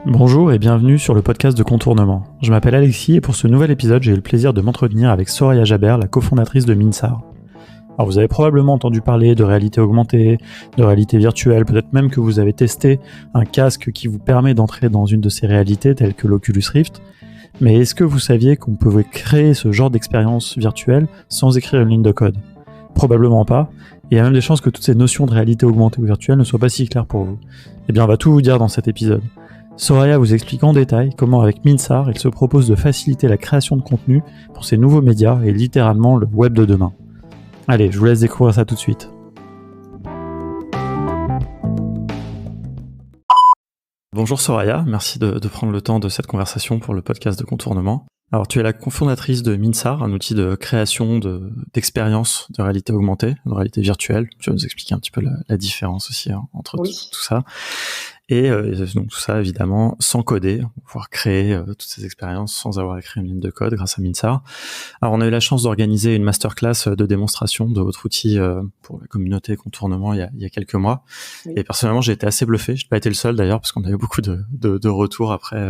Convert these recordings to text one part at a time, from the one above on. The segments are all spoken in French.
Bonjour et bienvenue sur le podcast de Contournement. Je m'appelle Alexis et pour ce nouvel épisode, j'ai eu le plaisir de m'entretenir avec Soraya Jaber, la cofondatrice de Minsar. Alors vous avez probablement entendu parler de réalité augmentée, de réalité virtuelle, peut-être même que vous avez testé un casque qui vous permet d'entrer dans une de ces réalités telles que l'Oculus Rift. Mais est-ce que vous saviez qu'on pouvait créer ce genre d'expérience virtuelle sans écrire une ligne de code ? Probablement pas, et il y a même des chances que toutes ces notions de réalité augmentée ou virtuelle ne soient pas si claires pour vous. Eh bien on va tout vous dire dans cet épisode. Soraya vous explique en détail comment avec Minsar, il se propose de faciliter la création de contenu pour ces nouveaux médias et littéralement le web de demain. Allez, je vous laisse découvrir ça tout de suite. Bonjour Soraya, merci de prendre le temps de cette conversation pour le podcast de Contournement. Alors tu es la cofondatrice de Minsar, un outil de création d'expériences de réalité augmentée, de réalité virtuelle. Tu vas nous expliquer un petit peu la différence aussi entre tout ça. Et donc tout ça, évidemment, sans coder, pouvoir créer toutes ces expériences sans avoir écrit une ligne de code grâce à Minsar. Alors, on a eu la chance d'organiser une masterclass de démonstration de votre outil pour la communauté Contournement il y a quelques mois. Oui. Et personnellement, j'ai été assez bluffé. Je n'ai pas été le seul d'ailleurs, parce qu'on a eu beaucoup de retours après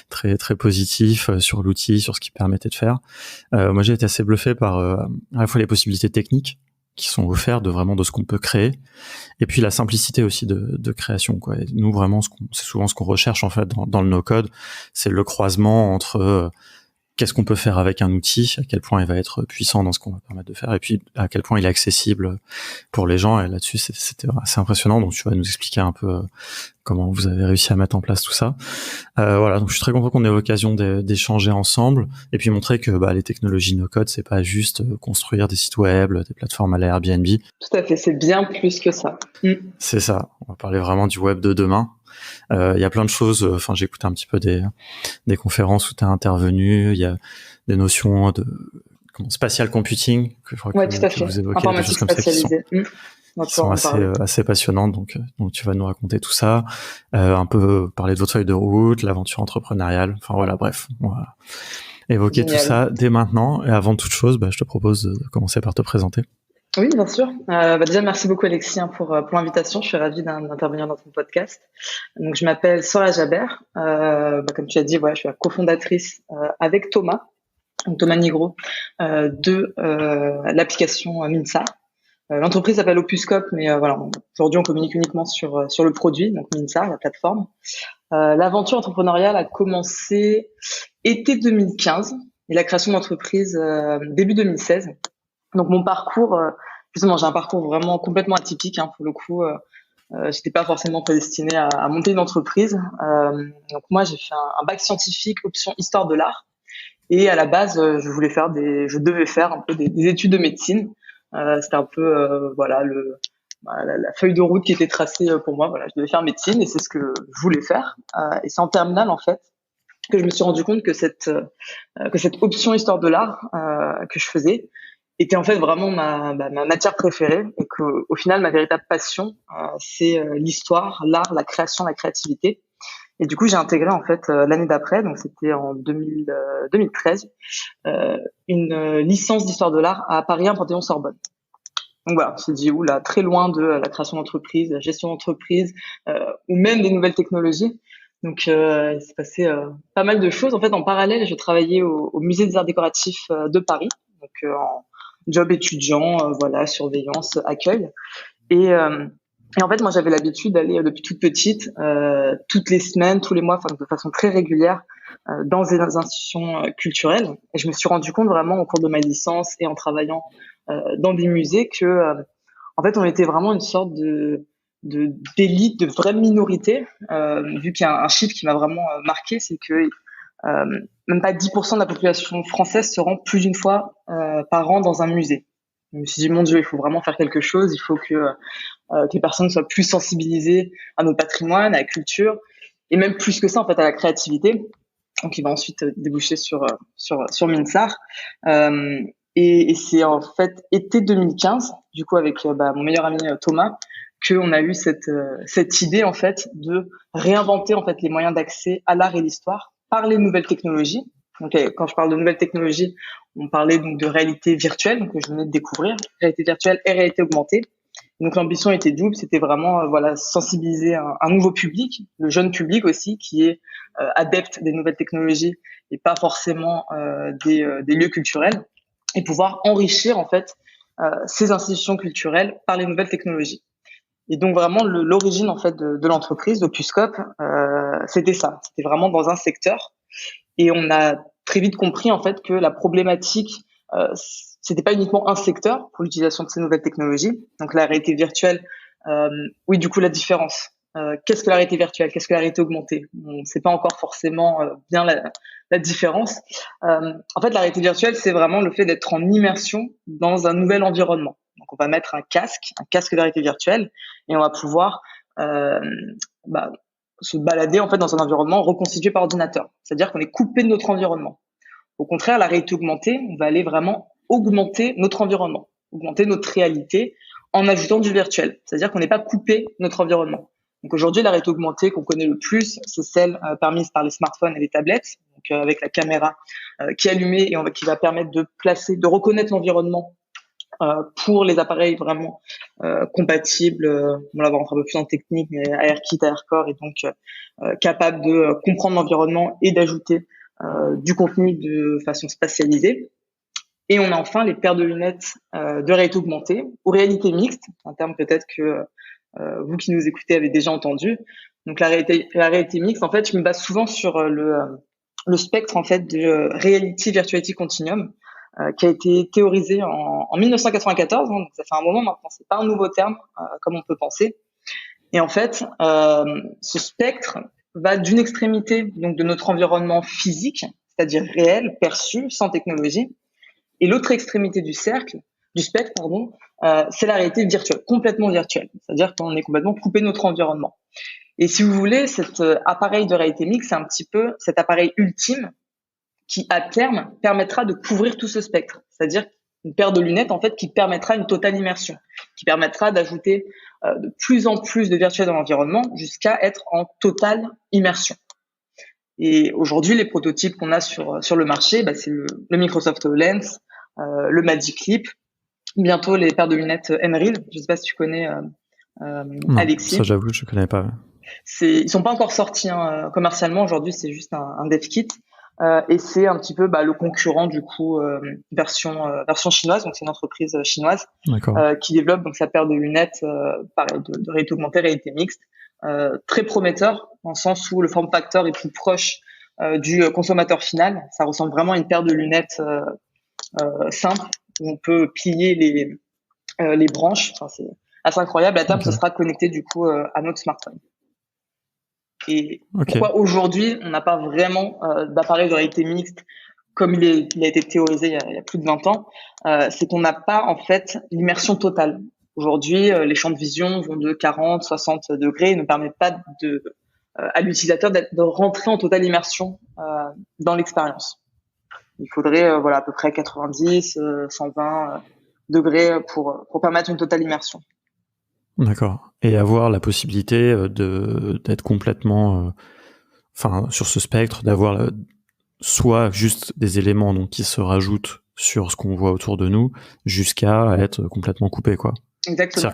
très très positifs sur l'outil, sur ce qu'il permettait de faire. Moi, j'ai été assez bluffé par à la fois les possibilités techniques qui sont offerts de ce qu'on peut créer, et puis la simplicité aussi de création, quoi. Et nous, vraiment, c'est souvent ce qu'on recherche en fait dans le no-code, c'est le croisement entre qu'est-ce qu'on peut faire avec un outil, à quel point il va être puissant dans ce qu'on va permettre de faire, et puis à quel point il est accessible pour les gens. Et là-dessus, c'était assez impressionnant. Donc, tu vas nous expliquer un peu comment vous avez réussi à mettre en place tout ça. Voilà, donc je suis très content qu'on ait l'occasion d'échanger ensemble et puis montrer que les technologies no-code, c'est pas juste construire des sites web, des plateformes à la Airbnb. Tout à fait, c'est bien plus que ça. C'est ça, on va parler vraiment du web de demain. Il y a plein de choses, j'ai écouté un petit peu des conférences où tu as intervenu, il y a des notions de spatial computing, que je crois que vous évoquez, des choses comme ça qui sont assez passionnantes, donc tu vas nous raconter tout ça, un peu parler de votre feuille de route, l'aventure entrepreneuriale, bref, on va évoquer tout ça dès maintenant. Et avant toute chose, je te propose de commencer par te présenter. Oui, bien sûr. Déjà, merci beaucoup Alexis pour l'invitation. Je suis ravie d'intervenir dans ton podcast. Donc, je m'appelle Soraya Jaber. Comme tu as dit, je suis la cofondatrice avec Thomas Nigro de l'application Minsar. L'entreprise s'appelle Opuscope, mais aujourd'hui on communique uniquement sur le produit, donc Minsar, la plateforme. L'aventure entrepreneuriale a commencé été 2015 et la création d'entreprise début 2016. Donc mon parcours, justement, j'ai un parcours vraiment complètement atypique, pour le coup. J'étais pas forcément prédestinée à monter une entreprise. Donc moi j'ai fait un bac scientifique option histoire de l'art, et à la base je devais faire un peu des études de médecine. C'était un peu la feuille de route qui était tracée pour moi. Je devais faire médecine et c'est ce que je voulais faire. Et c'est en terminale en fait que je me suis rendu compte que cette option histoire de l'art que je faisais était en fait vraiment ma matière préférée, et que au final ma véritable passion c'est l'histoire, l'art, la création, la créativité. Et du coup, j'ai intégré en fait l'année d'après, donc c'était en 2013, une licence d'histoire de l'art à Paris 1 Panthéon-Sorbonne. Donc voilà, on s'est dit très loin de la création d'entreprise, la gestion d'entreprise, ou même des nouvelles technologies. Donc il s'est passé pas mal de choses. En fait, en parallèle, je travaillais au Musée des Arts Décoratifs de Paris, donc en job étudiant, surveillance, accueil. Et en fait, moi, j'avais l'habitude d'aller depuis toute petite, toutes les semaines, tous les mois, de façon très régulière, dans des institutions culturelles. Et je me suis rendu compte vraiment au cours de ma licence et en travaillant dans des musées que, en fait, on était vraiment une sorte d'élite, de vraie minorité. Vu qu'il y a un chiffre qui m'a vraiment marqué, c'est que même pas 10% de la population française se rend plus d'une fois par an dans un musée. Je me suis dit, mon Dieu, il faut vraiment faire quelque chose. Il faut que les personnes soient plus sensibilisées à notre patrimoine, à la culture, et même plus que ça, en fait, à la créativité. Donc, il va ensuite déboucher sur Minsar. Et c'est en fait été 2015, du coup, avec mon meilleur ami Thomas, qu'on a eu cette idée, en fait, de réinventer, en fait, les moyens d'accès à l'art et l'histoire par les nouvelles technologies. Donc, quand je parle de nouvelles technologies, on parlait donc de réalité virtuelle, que je venais de découvrir, réalité virtuelle et réalité augmentée. Donc l'ambition était double, c'était vraiment sensibiliser un nouveau public, le jeune public aussi, qui est adepte des nouvelles technologies et pas forcément des lieux culturels, et pouvoir enrichir en fait ces institutions culturelles par les nouvelles technologies. Et donc vraiment l'origine en fait de l'entreprise, d'Opuscope, c'était ça. C'était vraiment dans un secteur, et on a très vite compris en fait que la problématique, c'était pas uniquement un secteur pour l'utilisation de ces nouvelles technologies. Donc la réalité virtuelle, oui, du coup la différence. Qu'est-ce que la réalité virtuelle? Qu'est-ce que la réalité augmentée? On ne sait pas encore forcément bien la différence. En fait, la réalité virtuelle, c'est vraiment le fait d'être en immersion dans un nouvel environnement. Donc on va mettre un casque de réalité virtuelle, et on va pouvoir se balader en fait dans un environnement reconstitué par ordinateur. C'est-à-dire qu'on est coupé de notre environnement. Au contraire, la réalité augmentée, on va aller vraiment augmenter notre environnement, augmenter notre réalité en ajoutant du virtuel. C'est-à-dire qu'on n'est pas coupé de notre environnement. Donc aujourd'hui, la réalité augmentée qu'on connaît le plus, c'est celle permise par les smartphones et les tablettes, donc avec la caméra qui est allumée et qui va permettre de reconnaître l'environnement pour les appareils vraiment compatibles. On va rentrer un peu plus en technique, mais ARKit, ARCore est donc capable de comprendre l'environnement et d'ajouter du contenu de façon spatialisée. Et on a enfin les paires de lunettes de réalité augmentée ou réalité mixte, un terme peut-être que vous qui nous écoutez avez déjà entendu. Donc la réalité mixte, en fait, je me base souvent sur le spectre en fait de Reality Virtuality Continuum, qui a été théorisé en 1994. Donc ça fait un moment maintenant. C'est pas un nouveau terme comme on peut penser. Et en fait, ce spectre va d'une extrémité donc de notre environnement physique, c'est-à-dire réel, perçu, sans technologie, et l'autre extrémité du spectre, c'est la réalité virtuelle, complètement virtuelle. C'est-à-dire qu'on est complètement coupé de notre environnement. Et si vous voulez, cet appareil de réalité mixte, c'est un petit peu cet appareil ultime qui, à terme, permettra de couvrir tout ce spectre. C'est-à-dire une paire de lunettes, en fait, qui permettra une totale immersion, qui permettra d'ajouter de plus en plus de virtuel dans l'environnement jusqu'à être en totale immersion. Et aujourd'hui, les prototypes qu'on a sur le marché, c'est le Microsoft HoloLens, le Magic Leap, bientôt les paires de lunettes Nreal. Je ne sais pas si tu connais non, Alexis. Ça, j'avoue, je ne connais pas. Ils sont pas encore sortis commercialement. Aujourd'hui, c'est juste un dev kit. Et c'est un petit peu le concurrent du coup version chinoise. Donc c'est une entreprise chinoise qui développe donc sa paire de lunettes pareil, de réalité augmentée, réalité mixte, très prometteur dans le sens où le form factor est plus proche du consommateur final. Ça ressemble vraiment à une paire de lunettes simple où on peut plier les branches. Enfin, c'est assez incroyable. À terme, ce sera connecté du coup à notre smartphone. Et pourquoi aujourd'hui on n'a pas vraiment d'appareil de réalité mixte comme il a été théorisé il y a plus de 20 ans, c'est qu'on n'a pas en fait l'immersion totale. Aujourd'hui, les champs de vision vont de 40, 60 degrés et ne permettent pas à l'utilisateur de rentrer en totale immersion dans l'expérience. Il faudrait à peu près 90, 120 degrés pour permettre une totale immersion. D'accord. Et avoir la possibilité d'être complètement, sur ce spectre, d'avoir soit juste des éléments donc qui se rajoutent sur ce qu'on voit autour de nous, jusqu'à être complètement coupé, quoi. Exactement.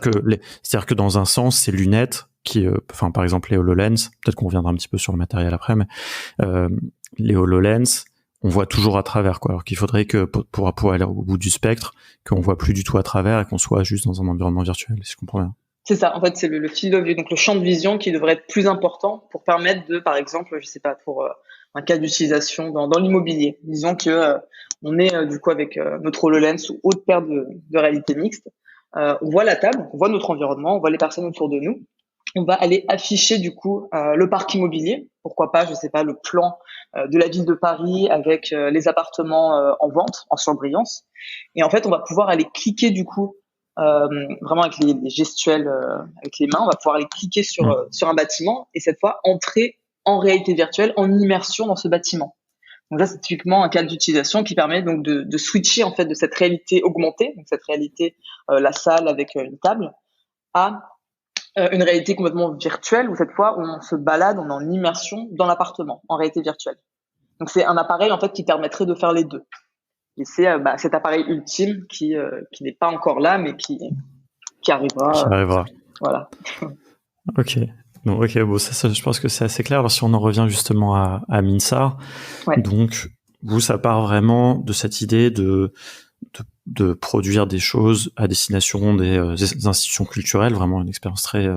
C'est-à-dire que dans un sens, ces lunettes qui, par exemple les HoloLens, peut-être qu'on reviendra un petit peu sur le matériel après, mais les HoloLens, on voit toujours à travers, quoi. Alors qu'il faudrait que pour aller au bout du spectre, qu'on voit plus du tout à travers et qu'on soit juste dans un environnement virtuel, si je comprends bien. C'est ça. En fait, c'est le field of view, donc le champ de vision qui devrait être plus important pour permettre par exemple, je sais pas, pour un cas d'utilisation dans l'immobilier. Disons que on est du coup avec notre HoloLens ou autre paire de réalité mixte. On voit la table, on voit notre environnement, on voit les personnes autour de nous. On va aller afficher du coup le parc immobilier. Pourquoi pas, je sais pas, le plan de la ville de Paris avec les appartements en vente, en surbrillance. Et en fait, on va pouvoir aller cliquer du coup vraiment avec les gestuels, avec les mains, on va pouvoir aller cliquer sur un bâtiment et cette fois entrer en réalité virtuelle, en immersion dans ce bâtiment. Donc là, c'est typiquement un cas d'utilisation qui permet donc de switcher en fait de cette réalité augmentée, donc cette réalité la salle avec une table, à une réalité complètement virtuelle où cette fois on se balade, on est en immersion dans l'appartement, en réalité virtuelle. Donc c'est un appareil en fait qui permettrait de faire les deux. Et c'est cet appareil ultime qui n'est pas encore là, mais qui qui arrivera. Qui arrivera. Voilà. Ok. Donc, ok, bon, ça, je pense que c'est assez clair. Alors, si on en revient justement à Minsar, Ouais. donc, vous, ça part vraiment de cette idée de produire des choses à destination des institutions culturelles, vraiment une expérience très,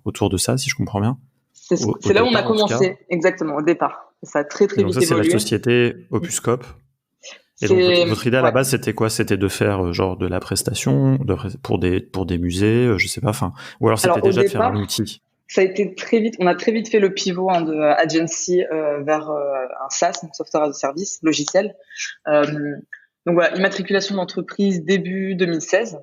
autour de ça, si je comprends bien. C'est là où on a commencé, exactement, au départ. Ça a très Et donc vite ça, c'est la évolué. société Opuscope. Et donc, votre idée à la base, c'était quoi? C'était de faire genre de la prestation pour des musées, je sais pas, ou alors c'était déjà de faire un outil. Ça a été très vite. On a très vite fait le pivot de agency vers un SaaS, un software as a service, logiciel. Donc voilà, immatriculation d'entreprise début 2016.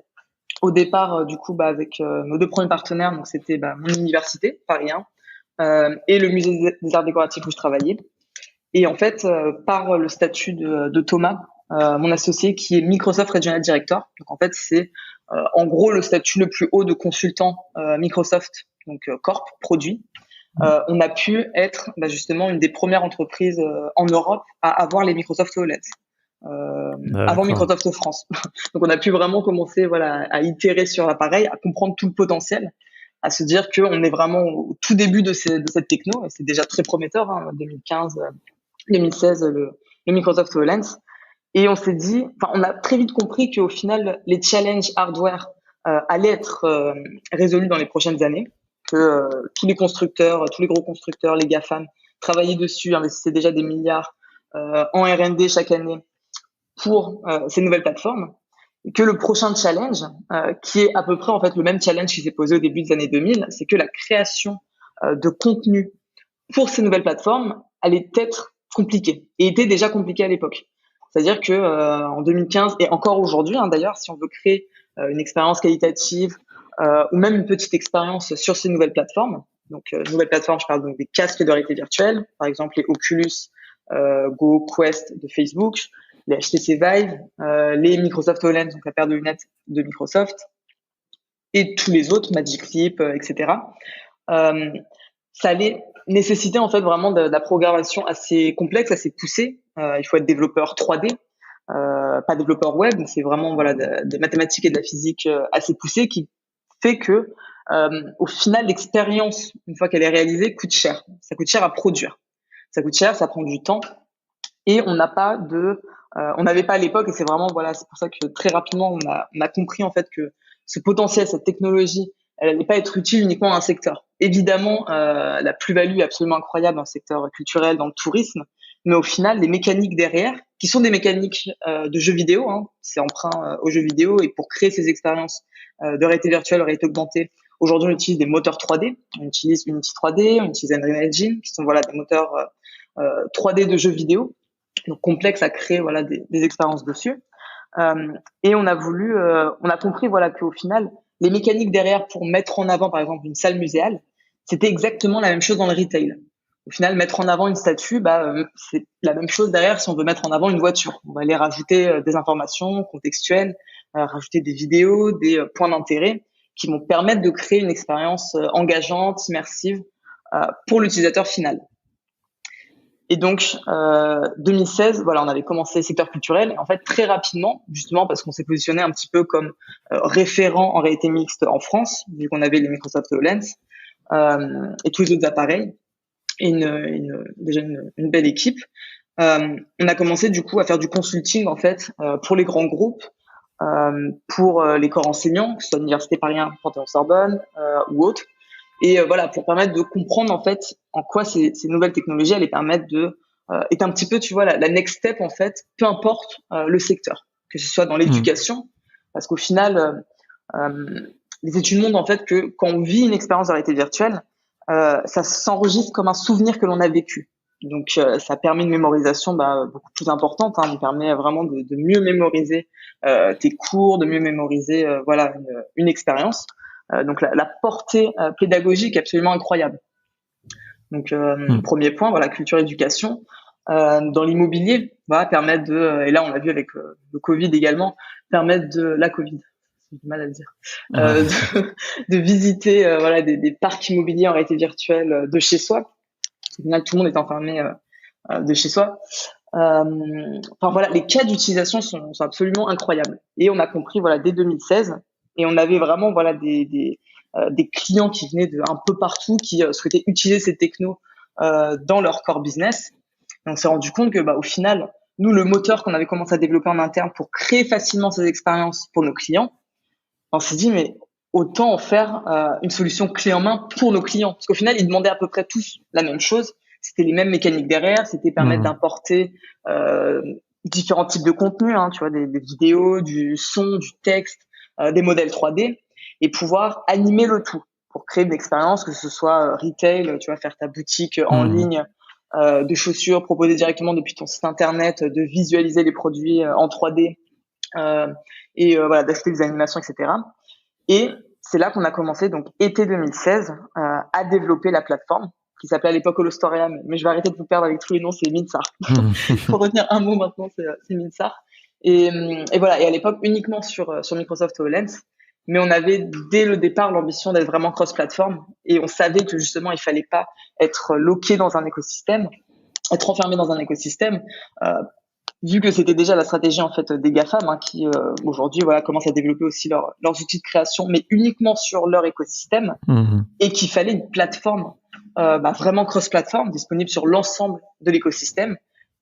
Au départ, du coup, avec nos deux premiers partenaires, donc c'était mon université, Paris 1, et le musée des arts décoratifs où je travaillais. Et en fait, par le statut de Thomas, mon associé, qui est Microsoft Regional Director. Donc en fait, c'est en gros le statut le plus haut de consultant Microsoft, donc Corp, produit. On a pu être justement une des premières entreprises en Europe à avoir les Microsoft HoloLens. Avant Microsoft France. Donc on a pu vraiment commencer à itérer sur l'appareil, à comprendre tout le potentiel, à se dire qu'on est vraiment au tout début de cette techno, et c'est déjà très prometteur, 2015, 2016, le Microsoft HoloLens. Et on s'est dit, on a très vite compris qu'au final, les challenges hardware allaient être résolus dans les prochaines années, que tous les constructeurs, tous les gros constructeurs, les GAFAM, travaillaient dessus, investissaient déjà des milliards en R&D chaque année pour ces nouvelles plateformes, et que le prochain challenge, qui est à peu près en fait le même challenge qui s'est posé au début des années 2000, c'est que la création de contenu pour ces nouvelles plateformes allait être compliquée, et était déjà compliquée à l'époque. C'est-à-dire que en 2015 et encore aujourd'hui, d'ailleurs, si on veut créer une expérience qualitative ou même une petite expérience sur ces nouvelles plateformes, donc nouvelles plateformes, je parle donc des casques de réalité virtuelle, par exemple les Oculus Go, Quest de Facebook, les HTC Vive, les Microsoft HoloLens, donc la paire de lunettes de Microsoft, et tous les autres, Magic Leap, etc. Ça allait nécessiter en fait vraiment de la programmation assez complexe, assez poussée. Il faut être développeur 3D, pas développeur web, mais c'est vraiment de mathématiques et de la physique assez poussée, qui fait que au final l'expérience, une fois qu'elle est réalisée, coûte cher. Ça coûte cher à produire. Ça coûte cher, ça prend du temps, et on n'a pas on n'avait pas à l'époque, et c'est vraiment c'est pour ça que très rapidement on a compris en fait que ce potentiel, cette technologie, elle n'allait pas être utile uniquement à un secteur. Évidemment, la plus-value est absolument incroyable dans le secteur culturel, dans le tourisme, mais au final, les mécaniques derrière, qui sont des mécaniques de jeux vidéo, c'est emprunt aux jeux vidéo, et pour créer ces expériences de réalité virtuelle, réalité augmentée, aujourd'hui on utilise des moteurs 3D, on utilise Unity 3D, on utilise Unreal Engine, qui sont des moteurs 3D de jeux vidéo, donc complexes à créer des expériences dessus. Et on a compris qu'au final, les mécaniques derrière pour mettre en avant, par exemple, une salle muséale, c'était exactement la même chose dans le retail. Au final, mettre en avant une statue, c'est la même chose derrière si on veut mettre en avant une voiture. On va aller rajouter des informations contextuelles, rajouter des vidéos, des points d'intérêt qui vont permettre de créer une expérience engageante, immersive pour l'utilisateur final. Et donc, 2016, on avait commencé le secteur culturel. Et en fait, très rapidement, justement parce qu'on s'est positionné un petit peu comme référent en réalité mixte en France, vu qu'on avait les Microsoft HoloLens et tous les autres appareils, et déjà une belle équipe. On a commencé du coup à faire du consulting en fait pour les grands groupes, pour les corps enseignants, que ce soit l'Université Paris 1, Panthéon-Sorbonne ou autres. Et pour permettre de comprendre en fait en quoi ces nouvelles technologies allaient permettre de être un petit peu, tu vois, la next step en fait, peu importe le secteur, que ce soit dans l'éducation, parce qu'au final, les études montrent en fait que quand on vit une expérience de réalité virtuelle, ça s'enregistre comme un souvenir que l'on a vécu. Donc ça permet une mémorisation beaucoup plus importante. Ça permet vraiment de mieux mémoriser tes cours, de mieux mémoriser une expérience. Donc la portée pédagogique est absolument incroyable. Donc premier point, culture éducation. Dans l'immobilier, permettre et là on l'a vu avec le Covid également, permettre la Covid, c'est du mal à le dire, de visiter des parcs immobiliers en réalité virtuelle de chez soi. Au final, tout le monde est enfermé de chez soi. Les cas d'utilisation sont absolument incroyables. Et on a compris dès 2016 Et on avait vraiment voilà des clients qui venaient de un peu partout, qui souhaitaient utiliser ces technos dans leur core business. Et on s'est rendu compte que au final, nous, le moteur qu'on avait commencé à développer en interne pour créer facilement ces expériences pour nos clients, on s'est dit mais autant en faire une solution clé en main pour nos clients, parce qu'au final, ils demandaient à peu près tous la même chose. C'était les mêmes mécaniques derrière, c'était permettre d'importer différents types de contenus, tu vois, des vidéos, du son, du texte, des modèles 3D, et pouvoir animer le tout pour créer une expérience, que ce soit retail, tu vois, faire ta boutique en ligne de chaussures, proposer directement depuis ton site internet, de visualiser les produits en 3D et voilà, d'acheter des animations, etc. Et c'est là qu'on a commencé, donc été 2016, à développer la plateforme qui s'appelait à l'époque Holostoria, mais je vais arrêter de vous perdre avec tous les noms, c'est Minsar. Pour retenir un mot maintenant, c'est Minsar. Et voilà, et à l'époque uniquement sur Microsoft HoloLens, mais on avait dès le départ l'ambition d'être vraiment cross-platform, et on savait que justement il fallait pas être loqué dans un écosystème, être enfermé dans un écosystème. Vu que c'était déjà la stratégie en fait des GAFAM qui aujourd'hui voilà commencent à développer aussi leurs outils de création, mais uniquement sur leur écosystème, et qu'il fallait une plateforme vraiment cross-plateforme disponible sur l'ensemble de l'écosystème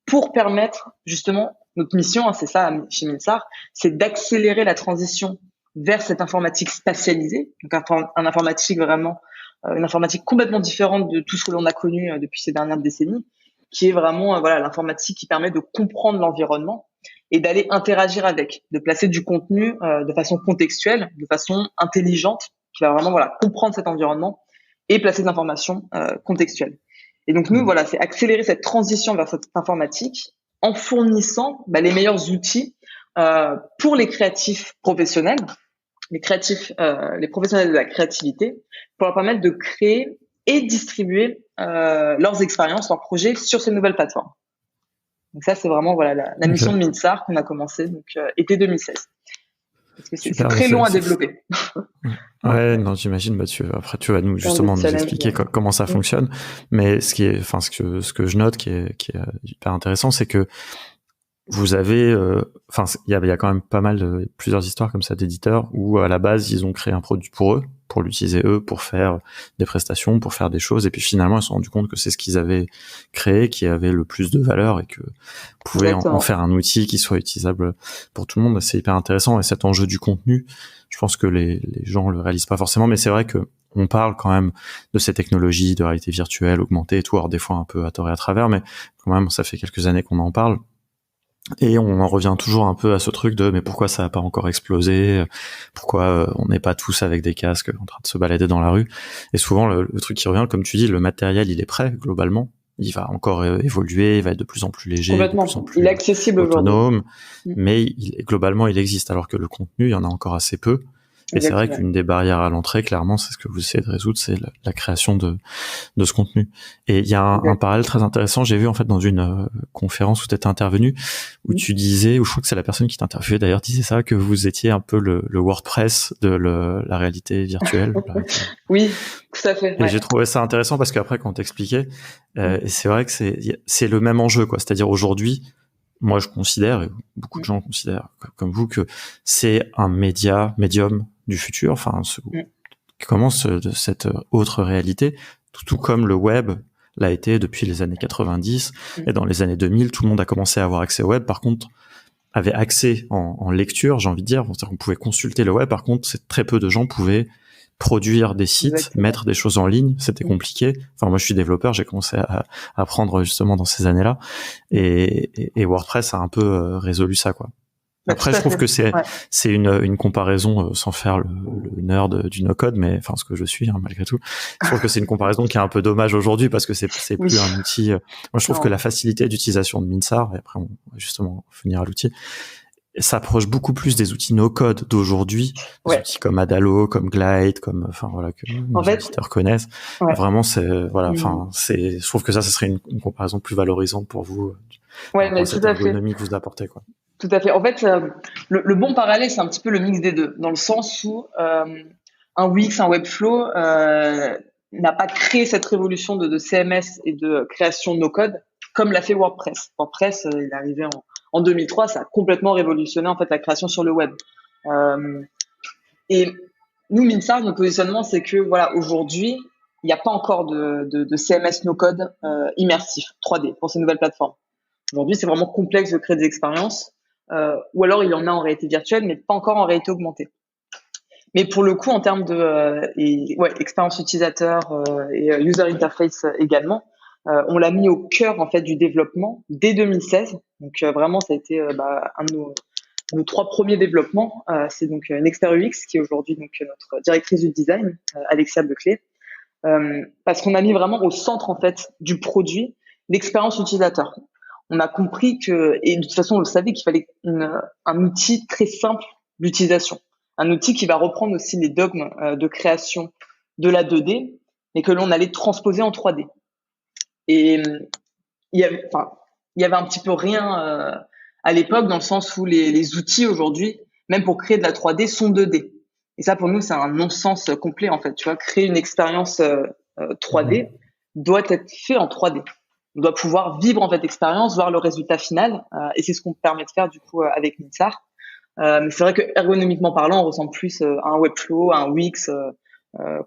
pour permettre justement notre mission, c'est ça chez Minsar, c'est d'accélérer la transition vers cette informatique spatialisée, donc un informatique vraiment une informatique complètement différente de tout ce que l'on a connu depuis ces dernières décennies, qui est vraiment voilà l'informatique qui permet de comprendre l'environnement et d'aller interagir avec, de placer du contenu de façon contextuelle, de façon intelligente, qui va vraiment voilà comprendre cet environnement et placer des informations contextuelles. Et donc nous voilà, c'est accélérer cette transition vers cette informatique en fournissant les meilleurs outils pour les créatifs professionnels, les professionnels de la créativité, pour leur permettre de créer et distribuer leurs expériences, leurs projets sur ces nouvelles plateformes. Donc ça, c'est vraiment voilà la mission de Minsar qu'on a commencé donc été 2016. Parce que c'est très long à développer. Ouais, non, j'imagine. Après, tu vas nous justement nous expliquer comment ça fonctionne. Mais ce que je note qui est hyper intéressant, c'est que vous avez, il y a quand même pas mal plusieurs histoires comme ça d'éditeurs où à la base ils ont créé un produit pour eux, pour l'utiliser eux, pour faire des prestations, pour faire des choses, et puis finalement ils se sont rendus compte que c'est ce qu'ils avaient créé qui avait le plus de valeur et que pouvaient en faire un outil qui soit utilisable pour tout le monde. C'est hyper intéressant, et cet enjeu du contenu, je pense que les gens le réalisent pas forcément, mais c'est vrai que on parle quand même de ces technologies de réalité virtuelle, augmentée et tout, alors des fois un peu à tort et à travers, mais quand même ça fait quelques années qu'on en parle. Et on en revient toujours un peu à ce truc de mais pourquoi ça n'a pas encore explosé, pourquoi on n'est pas tous avec des casques en train de se balader dans la rue. Et souvent le truc qui revient, comme tu dis, le matériel il est prêt globalement, il va encore évoluer, il va être de plus en plus léger, de plus en plus il est accessible autonome, mais globalement il existe, alors que le contenu il y en a encore assez peu. Et c'est vrai qu'une des barrières à l'entrée, clairement, c'est ce que vous essayez de résoudre, c'est la création de ce contenu. Et il y a un parallèle très intéressant, j'ai vu en fait dans une conférence où tu étais intervenu, où tu disais, ou je crois que c'est la personne qui t'interviewait d'ailleurs, disait ça, que vous étiez un peu le WordPress de la réalité virtuelle. Oui, tout à fait. Et j'ai trouvé ça intéressant parce qu'après, quand t'expliquais, c'est vrai que c'est le même enjeu, quoi. C'est-à-dire aujourd'hui, moi je considère, et beaucoup de gens considèrent comme vous, que c'est un médium du futur, enfin qui commence de cette autre réalité, tout comme le web l'a été depuis les années 90, et dans les années 2000 tout le monde a commencé à avoir accès au web. Par contre, avait accès en lecture, j'ai envie de dire, on pouvait consulter le web. Par contre, très peu de gens pouvaient produire des sites, mettre des choses en ligne, c'était compliqué. Enfin, moi je suis développeur, j'ai commencé à apprendre justement dans ces années-là, et WordPress a un peu résolu ça, quoi. Après, je trouve que c'est une comparaison, sans faire le nerd du no-code, mais enfin ce que je suis malgré tout. Je trouve que c'est une comparaison qui est un peu dommage aujourd'hui parce que c'est plus un outil. Moi, je trouve que la facilité d'utilisation de Minsar, et après on va justement finir à l'outil, s'approche beaucoup plus des outils no-code d'aujourd'hui, des outils comme Adalo, comme Glide, comme que les éditeurs connaissent. Vraiment, c'est je trouve que ça serait une comparaison plus valorisante pour vous. Mais cette ergonomie que vous apportez, quoi. Tout à fait. En fait, le bon parallèle, c'est un petit peu le mix des deux, dans le sens où un Wix, un Webflow n'a pas créé cette révolution de CMS et de création no-code comme l'a fait WordPress. WordPress, il est arrivé en 2003, ça a complètement révolutionné en fait la création sur le web. Et nous, Minsar, notre positionnement, c'est que voilà, aujourd'hui, il n'y a pas encore de CMS no-code immersif 3D pour ces nouvelles plateformes. Aujourd'hui, c'est vraiment complexe de créer des expériences, ou alors il y en a en réalité virtuelle, mais pas encore en réalité augmentée. Mais pour le coup, en termes de expérience utilisateur et user interface également, on l'a mis au cœur en fait du développement dès 2016. Donc vraiment, ça a été un de nos 3 premiers développements. C'est donc Nexter UX qui est aujourd'hui donc notre directrice du design, Alexia Beclé, parce qu'on a mis vraiment au centre en fait du produit l'expérience utilisateur. On a compris que, et de toute façon on le savait, qu'il fallait un outil très simple d'utilisation, un outil qui va reprendre aussi les dogmes de création de la 2D, mais que l'on allait transposer en 3D. Et il y avait un petit peu rien à l'époque, dans le sens où les outils aujourd'hui, même pour créer de la 3D, sont 2D. Et ça, pour nous, c'est un non-sens complet, en fait. Tu vois, créer une expérience 3D doit être fait en 3D. On doit pouvoir vivre en fait l'expérience, voir le résultat final, et c'est ce qu'on permet de faire du coup avec Minsar. Mais c'est vrai que ergonomiquement parlant, on ressemble plus à un Webflow, à un Wix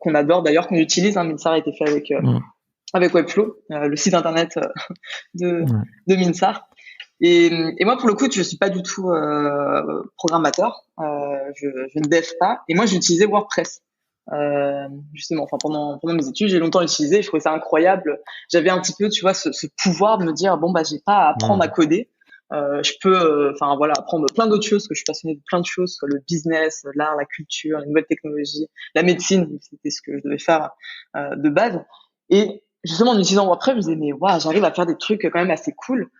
qu'on adore d'ailleurs, qu'on utilise. Minsar a été fait avec Webflow, le site internet de Minsar. Et moi, pour le coup, je suis pas du tout programmateur. Je ne dev pas. Et moi, j'utilisais WordPress. Justement, enfin pendant mes études, j'ai longtemps utilisé. Je trouvais ça incroyable. J'avais un petit peu, tu vois, ce pouvoir de me dire bon j'ai pas à apprendre à coder. Je peux, apprendre plein d'autres choses, parce que je suis passionnée de plein de choses, soit le business, l'art, la culture, les nouvelles technologies, la médecine. C'était ce que je devais faire de base. Et justement, en utilisant WordPress, je me disais mais waouh, j'arrive à faire des trucs quand même assez cool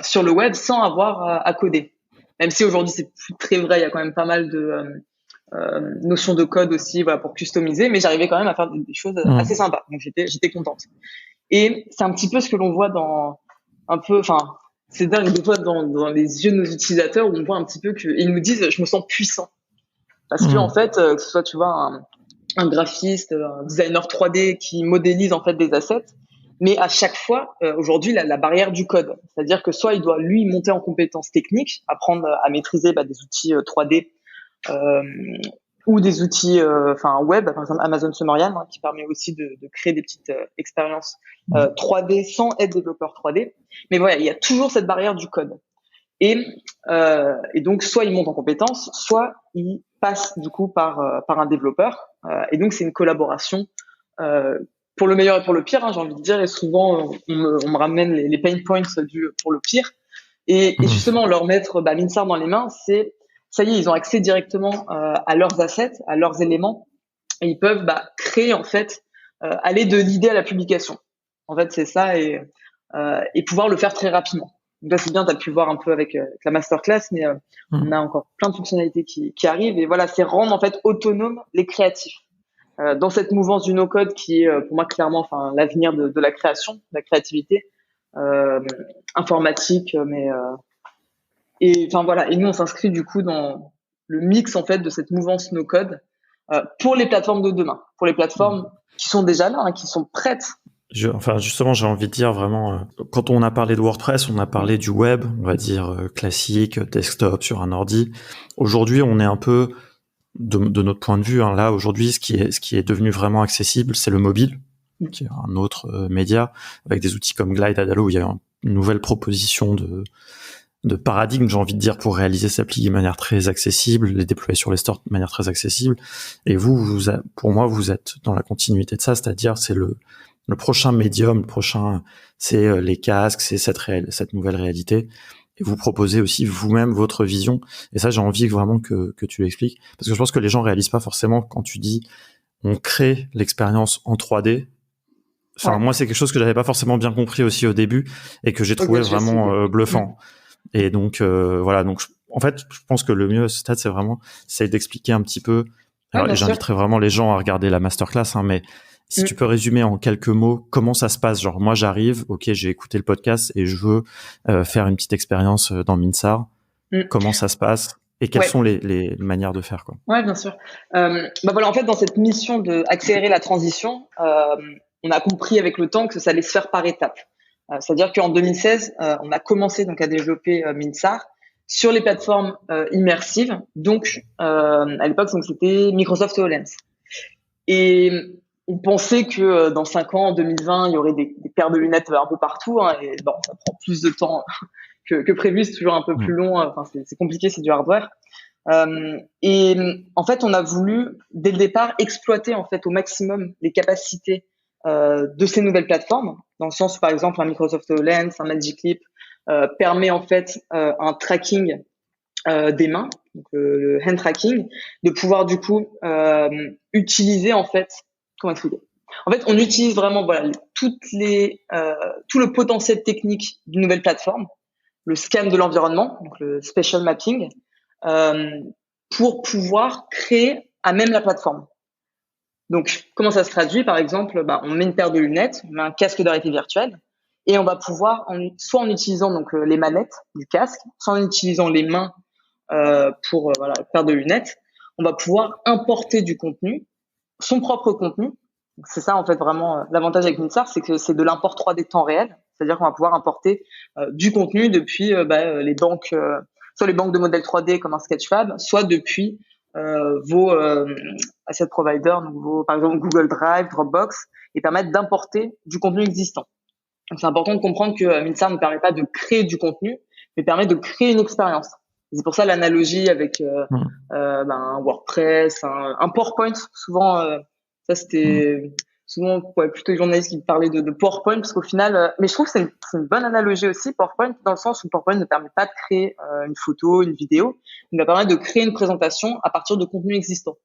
sur le web sans avoir à coder. Même si aujourd'hui c'est plus très vrai, il y a quand même pas mal de notions de code aussi, voilà, pour customiser, mais j'arrivais quand même à faire des choses assez sympas. Donc j'étais contente. Et c'est un petit peu ce que l'on voit c'est dingue des fois dans les yeux de nos utilisateurs, où on voit un petit peu qu'ils nous disent je me sens puissant, parce que en fait que ce soit tu vois un graphiste, un designer 3D qui modélise en fait des assets, mais à chaque fois aujourd'hui la barrière du code, c'est-à-dire que soit il doit lui monter en compétences techniques, apprendre à maîtriser des outils 3D ou des outils web, par exemple Amazon Summarian, qui permet aussi de créer des petites expériences 3D sans être développeur 3D. Mais voilà, il y a toujours cette barrière du code. Et donc soit il monte en compétences, soit il passe du coup par un développeur. Et donc c'est une collaboration pour le meilleur et pour le pire, j'ai envie de dire. Et souvent on me ramène les pain points pour le pire. Et justement leur mettre Minsar dans les mains, c'est ça y est, ils ont accès directement à leurs assets, à leurs éléments, et ils peuvent créer en fait, aller de l'idée à la publication. En fait, c'est ça, et pouvoir le faire très rapidement. Donc là, c'est bien, tu as pu voir un peu avec la masterclass, mais on a encore plein de fonctionnalités qui arrivent, et voilà, c'est rendre en fait autonomes les créatifs. Dans cette mouvance du no-code qui est pour moi clairement l'avenir de la création, de la créativité informatique, mais et nous on s'inscrit du coup dans le mix en fait de cette mouvance no code pour les plateformes de demain, pour les plateformes qui sont déjà là, qui sont prêtes. Justement, j'ai envie de dire vraiment, quand on a parlé de WordPress, on a parlé du web, on va dire classique, desktop sur un ordi. Aujourd'hui, on est un peu de notre point de vue, là aujourd'hui, ce qui est devenu vraiment accessible, c'est le mobile, qui est un autre média avec des outils comme Glide, Adalo, où il y a une nouvelle proposition de paradigme, j'ai envie de dire, pour réaliser cette appli de manière très accessible, les déployer sur les stores de manière très accessible. Et pour moi, vous êtes dans la continuité de ça, c'est-à-dire c'est le prochain médium, c'est les casques, c'est cette nouvelle réalité. Et vous proposez aussi vous-même votre vision. Et ça, j'ai envie vraiment que tu l'expliques, parce que je pense que les gens réalisent pas forcément quand tu dis on crée l'expérience en 3D. Moi, c'est quelque chose que j'avais pas forcément bien compris aussi au début et que j'ai trouvé vraiment bluffant. Et donc donc en fait je pense que le mieux à ce stade c'est d'expliquer un petit peu. Alors, j'inviterai vraiment les gens à regarder la masterclass, mais si tu peux résumer en quelques mots comment ça se passe. Genre moi j'arrive, j'ai écouté le podcast et je veux faire une petite expérience dans Minsar. Comment ça se passe et quelles sont les manières de faire, quoi. Ouais, bien sûr. En fait dans cette mission de accélérer la transition, on a compris avec le temps que ça allait se faire par étapes. C'est-à-dire qu'en 2016, on a commencé donc à développer Minsar sur les plateformes immersives. Donc, à l'époque, donc, c'était Microsoft HoloLens. Et on pensait que dans 5 ans, en 2020, il y aurait des paires de lunettes un peu partout. Hein, et bon, ça prend plus de temps que prévu. C'est toujours un peu plus long. Enfin, c'est compliqué, c'est du hardware. Et en fait, on a voulu, dès le départ, exploiter en fait au maximum les capacités de ces nouvelles plateformes, dans le sens où, par exemple, un Microsoft HoloLens, un Magic Leap permet en fait un tracking des mains, donc le hand tracking, de pouvoir du coup utiliser en fait, comment expliquer ? En fait, on utilise vraiment voilà tout le potentiel technique d'une nouvelle plateforme, le scan de l'environnement, donc le spatial mapping, pour pouvoir créer à même la plateforme. Donc, comment ça se traduit ? Par exemple, on met une paire de lunettes, on met un casque de réalité virtuelle, et on va pouvoir, soit en utilisant donc les manettes du casque, soit en utilisant les mains pour la paire de lunettes, on va pouvoir importer du contenu, son propre contenu. Donc, c'est ça en fait vraiment l'avantage avec Minsar, c'est que c'est de l'import 3D temps réel, c'est-à-dire qu'on va pouvoir importer du contenu depuis les banques, soit les banques de modèles 3D comme un Sketchfab, soit depuis vos asset providers, donc par exemple Google Drive, Dropbox, et permettre d'importer du contenu existant. Donc c'est important de comprendre que Minsar ne permet pas de créer du contenu, mais permet de créer une expérience. Et c'est pour ça l'analogie avec un WordPress, un PowerPoint. Souvent, ça c'était souvent plutôt les journalistes qui me parlaient de PowerPoint, parce qu'au final, mais je trouve que c'est une bonne analogie aussi, PowerPoint, dans le sens où PowerPoint ne permet pas de créer une photo, une vidéo, il va permettre de créer une présentation à partir de contenu existant.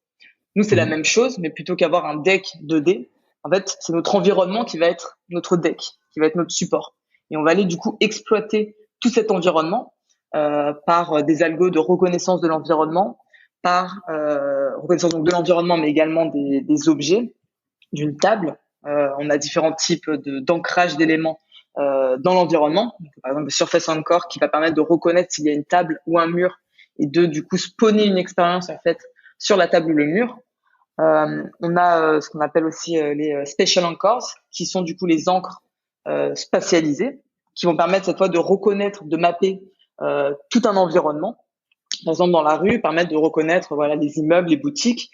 Nous, c'est la même chose, mais plutôt qu'avoir un deck 2D, en fait, c'est notre environnement qui va être notre deck, qui va être notre support. Et on va aller du coup exploiter tout cet environnement par des algos de reconnaissance de l'environnement, par reconnaissance donc de l'environnement, mais également des objets, d'une table. On a différents types d'ancrage d'éléments dans l'environnement. Donc, par exemple, le Surface Anchor qui va permettre de reconnaître s'il y a une table ou un mur et de du coup spawner une expérience en fait sur la table ou le mur. On a ce qu'on appelle aussi les Spatial Anchors, qui sont du coup les encres spatialisées, qui vont permettre cette fois de reconnaître, de mapper tout un environnement. Par exemple, dans la rue, permettre de reconnaître les immeubles, les boutiques.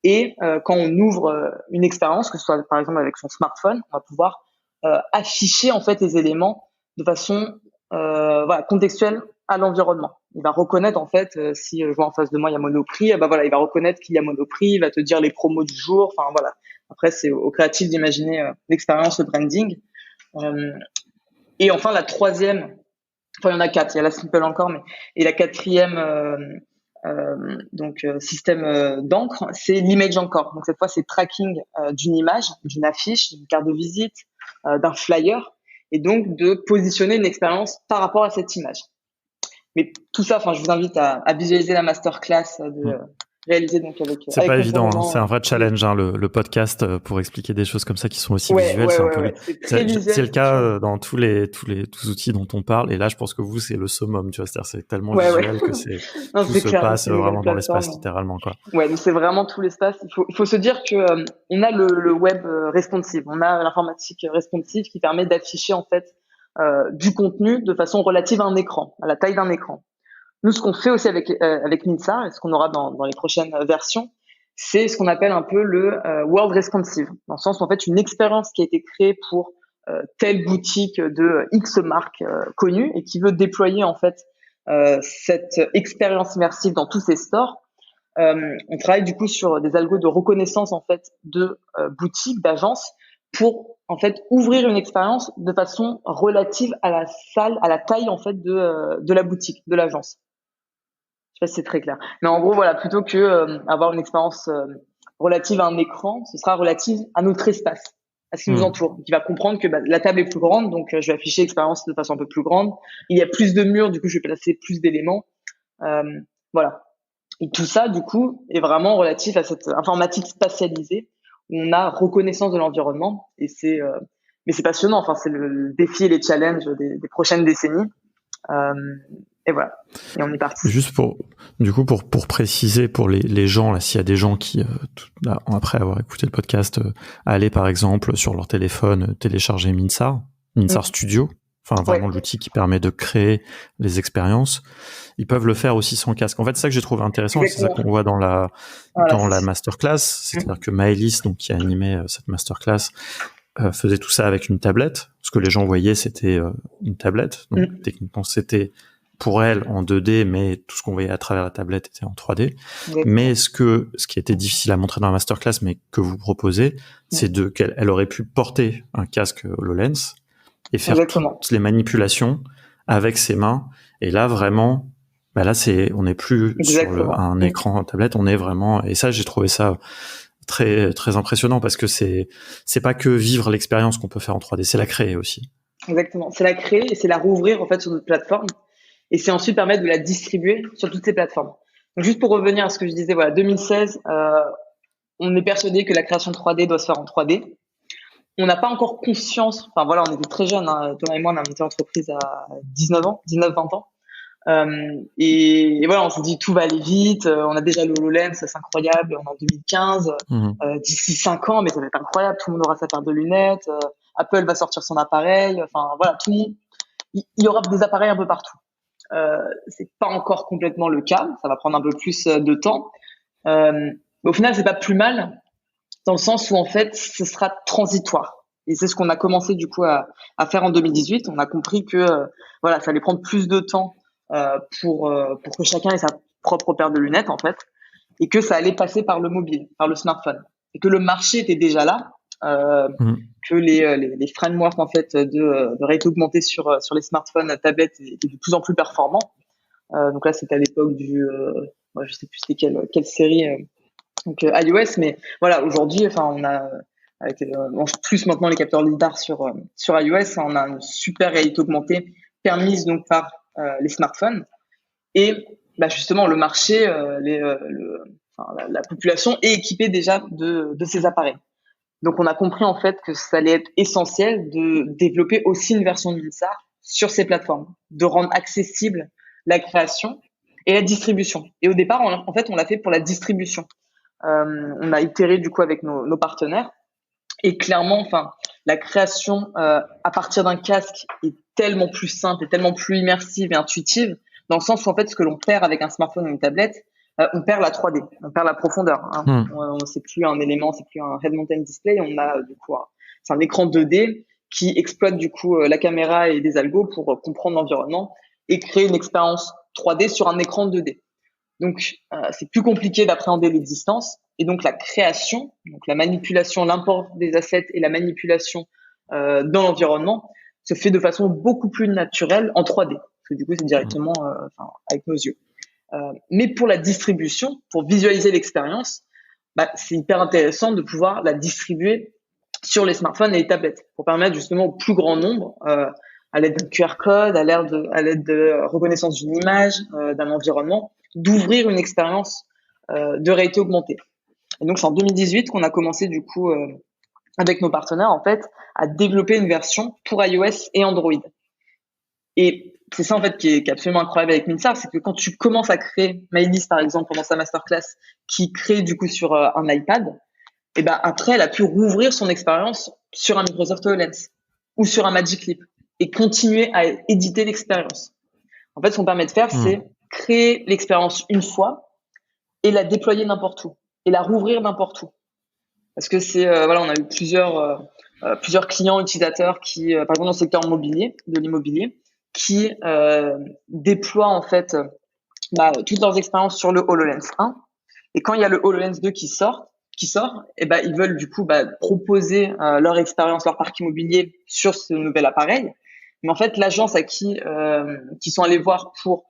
Et quand on ouvre une expérience, que ce soit par exemple avec son smartphone, on va pouvoir afficher en fait les éléments de façon contextuelle à l'environnement. Il va reconnaître en fait si je vois en face de moi il y a Monoprix, il va reconnaître qu'il y a Monoprix, il va te dire les promos du jour. Enfin voilà. Après c'est au créatif d'imaginer l'expérience, le branding. Et enfin la troisième, il y en a 4, il y a la Simple encore, et la quatrième système d'encre, c'est l'image encore. Donc cette fois c'est tracking d'une image, d'une affiche, d'une carte de visite, d'un flyer, et donc de positionner une expérience par rapport à cette image. Mais tout ça, je vous invite à visualiser la masterclass de réaliser donc avec. C'est pas évident, hein, c'est un vrai challenge, hein, le podcast pour expliquer des choses comme ça qui sont aussi visuelles. C'est le cas dans tous les outils dont on parle. Et là, je pense que vous, c'est le summum, tu vois, c'est-à-dire c'est tellement visuel que tout se passe vraiment dans l'espace littéralement, quoi. Ouais, donc c'est vraiment tout l'espace. Il faut se dire que on a le web responsive, on a l'informatique responsive qui permet d'afficher en fait du contenu de façon relative à un écran, à la taille d'un écran. Nous, ce qu'on fait aussi avec Minsar et ce qu'on aura dans les prochaines versions, c'est ce qu'on appelle un peu le world responsive, dans le sens où en fait une expérience qui a été créée pour telle boutique de X marque connue et qui veut déployer en fait cette expérience immersive dans tous ses stores. On travaille du coup sur des algos de reconnaissance en fait de boutiques, d'agences, pour en fait ouvrir une expérience de façon relative à la salle, à la taille en fait de la boutique, de l'agence. Je sais pas si c'est très clair. Mais en gros, plutôt que avoir une expérience relative à un écran, ce sera relative à notre espace, à ce qui nous entoure. Donc, il va comprendre que la table est plus grande, donc je vais afficher l'expérience de façon un peu plus grande. Il y a plus de murs, du coup, je vais placer plus d'éléments. Voilà. Et tout ça, du coup, est vraiment relatif à cette informatique spatialisée où on a reconnaissance de l'environnement. Et mais c'est passionnant. Enfin, c'est le défi et les challenges des prochaines décennies. Et voilà. Et on est parti. Juste pour préciser pour les gens, là, s'il y a des gens qui, après avoir écouté le podcast, allaient par exemple sur leur téléphone télécharger Minsar Studio, enfin vraiment l'outil qui permet de créer les expériences, ils peuvent le faire aussi sans casque. En fait, c'est ça que j'ai trouvé intéressant, c'est ça qu'on voit dans la masterclass, c'est-à-dire que Maëlys, donc qui a animé cette masterclass, faisait tout ça avec une tablette. Ce que les gens voyaient, c'était une tablette. Donc techniquement, c'était pour elle en 2D, mais tout ce qu'on voyait à travers la tablette était en 3D. Mais ce qui était difficile à montrer dans la masterclass, mais que vous proposez, c'est qu'elle aurait pu porter un casque HoloLens et faire toutes les manipulations avec ses mains. Et là, vraiment, là, on n'est plus sur un écran tablette, on est vraiment, et ça, j'ai trouvé ça très, très impressionnant parce que c'est pas que vivre l'expérience qu'on peut faire en 3D, c'est la créer aussi. Exactement. C'est la créer et c'est la rouvrir, en fait, sur notre plateforme. Et c'est ensuite permettre de la distribuer sur toutes ces plateformes. Donc, juste pour revenir à ce que je disais, 2016, on est persuadé que la création 3D doit se faire en 3D. On n'a pas encore conscience, on était très jeunes, hein, Thomas et moi, on a monté l'entreprise à 19 ans, 19-20 ans. Et voilà, on s'est dit tout va aller vite, on a déjà le HoloLens, c'est incroyable, on est en 2015, d'ici 5 ans, mais ça va être incroyable, tout le monde aura sa paire de lunettes, Apple va sortir son appareil, tout le monde, il y aura des appareils un peu partout. C'est pas encore complètement le cas, ça va prendre un peu plus de temps, mais au final c'est pas plus mal dans le sens où en fait ce sera transitoire et c'est ce qu'on a commencé du coup à faire en 2018. On a compris que ça allait prendre plus de temps pour que chacun ait sa propre paire de lunettes en fait, et que ça allait passer par le mobile, par le smartphone, et que le marché était déjà là, que les frameworks en fait de réalité augmentée sur les smartphones, tablettes étaient de plus en plus performants. Donc là, c'était à l'époque du, je sais plus c'était quelle série, donc iOS, mais voilà, aujourd'hui, on a plus maintenant les capteurs lidar sur iOS, on a une super réalité augmentée permise donc par les smartphones, et justement le marché, la population est équipée déjà de ces appareils. Donc, on a compris en fait que ça allait être essentiel de développer aussi une version de Minsar sur ces plateformes, de rendre accessible la création et la distribution. Et au départ, on l'a fait pour la distribution. On a itéré du coup avec nos partenaires, et clairement, la création à partir d'un casque est tellement plus simple, et tellement plus immersive et intuitive, dans le sens où en fait, ce que l'on perd avec un smartphone ou une tablette, on perd la 3D, on perd la profondeur. C'est plus un élément, c'est plus un head mounted display. On a du coup, c'est un écran 2D qui exploite du coup la caméra et des algos pour comprendre l'environnement et créer une expérience 3D sur un écran 2D. Donc, c'est plus compliqué d'appréhender l'existence, et donc la création, donc la manipulation, l'import des assets et la manipulation dans l'environnement se fait de façon beaucoup plus naturelle en 3D, parce que du coup, c'est directement avec nos yeux. Mais pour la distribution, pour visualiser l'expérience, c'est hyper intéressant de pouvoir la distribuer sur les smartphones et les tablettes pour permettre justement au plus grand nombre, à l'aide d'un QR code, à l'aide de reconnaissance d'une image, d'un environnement, d'ouvrir une expérience de réalité augmentée. Et donc c'est en 2018 qu'on a commencé du coup avec nos partenaires en fait à développer une version pour iOS et Android. Et c'est ça en fait qui est absolument incroyable avec Minsar, c'est que quand tu commences à créer, Maëlys par exemple pendant sa masterclass, qui crée du coup sur un iPad, et après elle a pu rouvrir son expérience sur un Microsoft HoloLens ou sur un Magic Leap et continuer à éditer l'expérience. En fait, ce qu'on permet de faire, c'est créer l'expérience une fois et la déployer n'importe où et la rouvrir n'importe où. Parce que on a eu plusieurs clients utilisateurs qui, par exemple dans le secteur immobilier, de l'immobilier, qui déploient en fait toutes leurs expériences sur le HoloLens 1, et quand il y a le HoloLens 2 qui sort, ils veulent du coup proposer leur expérience, leur parc immobilier sur ce nouvel appareil. Mais en fait, l'agence à qui sont allés voir pour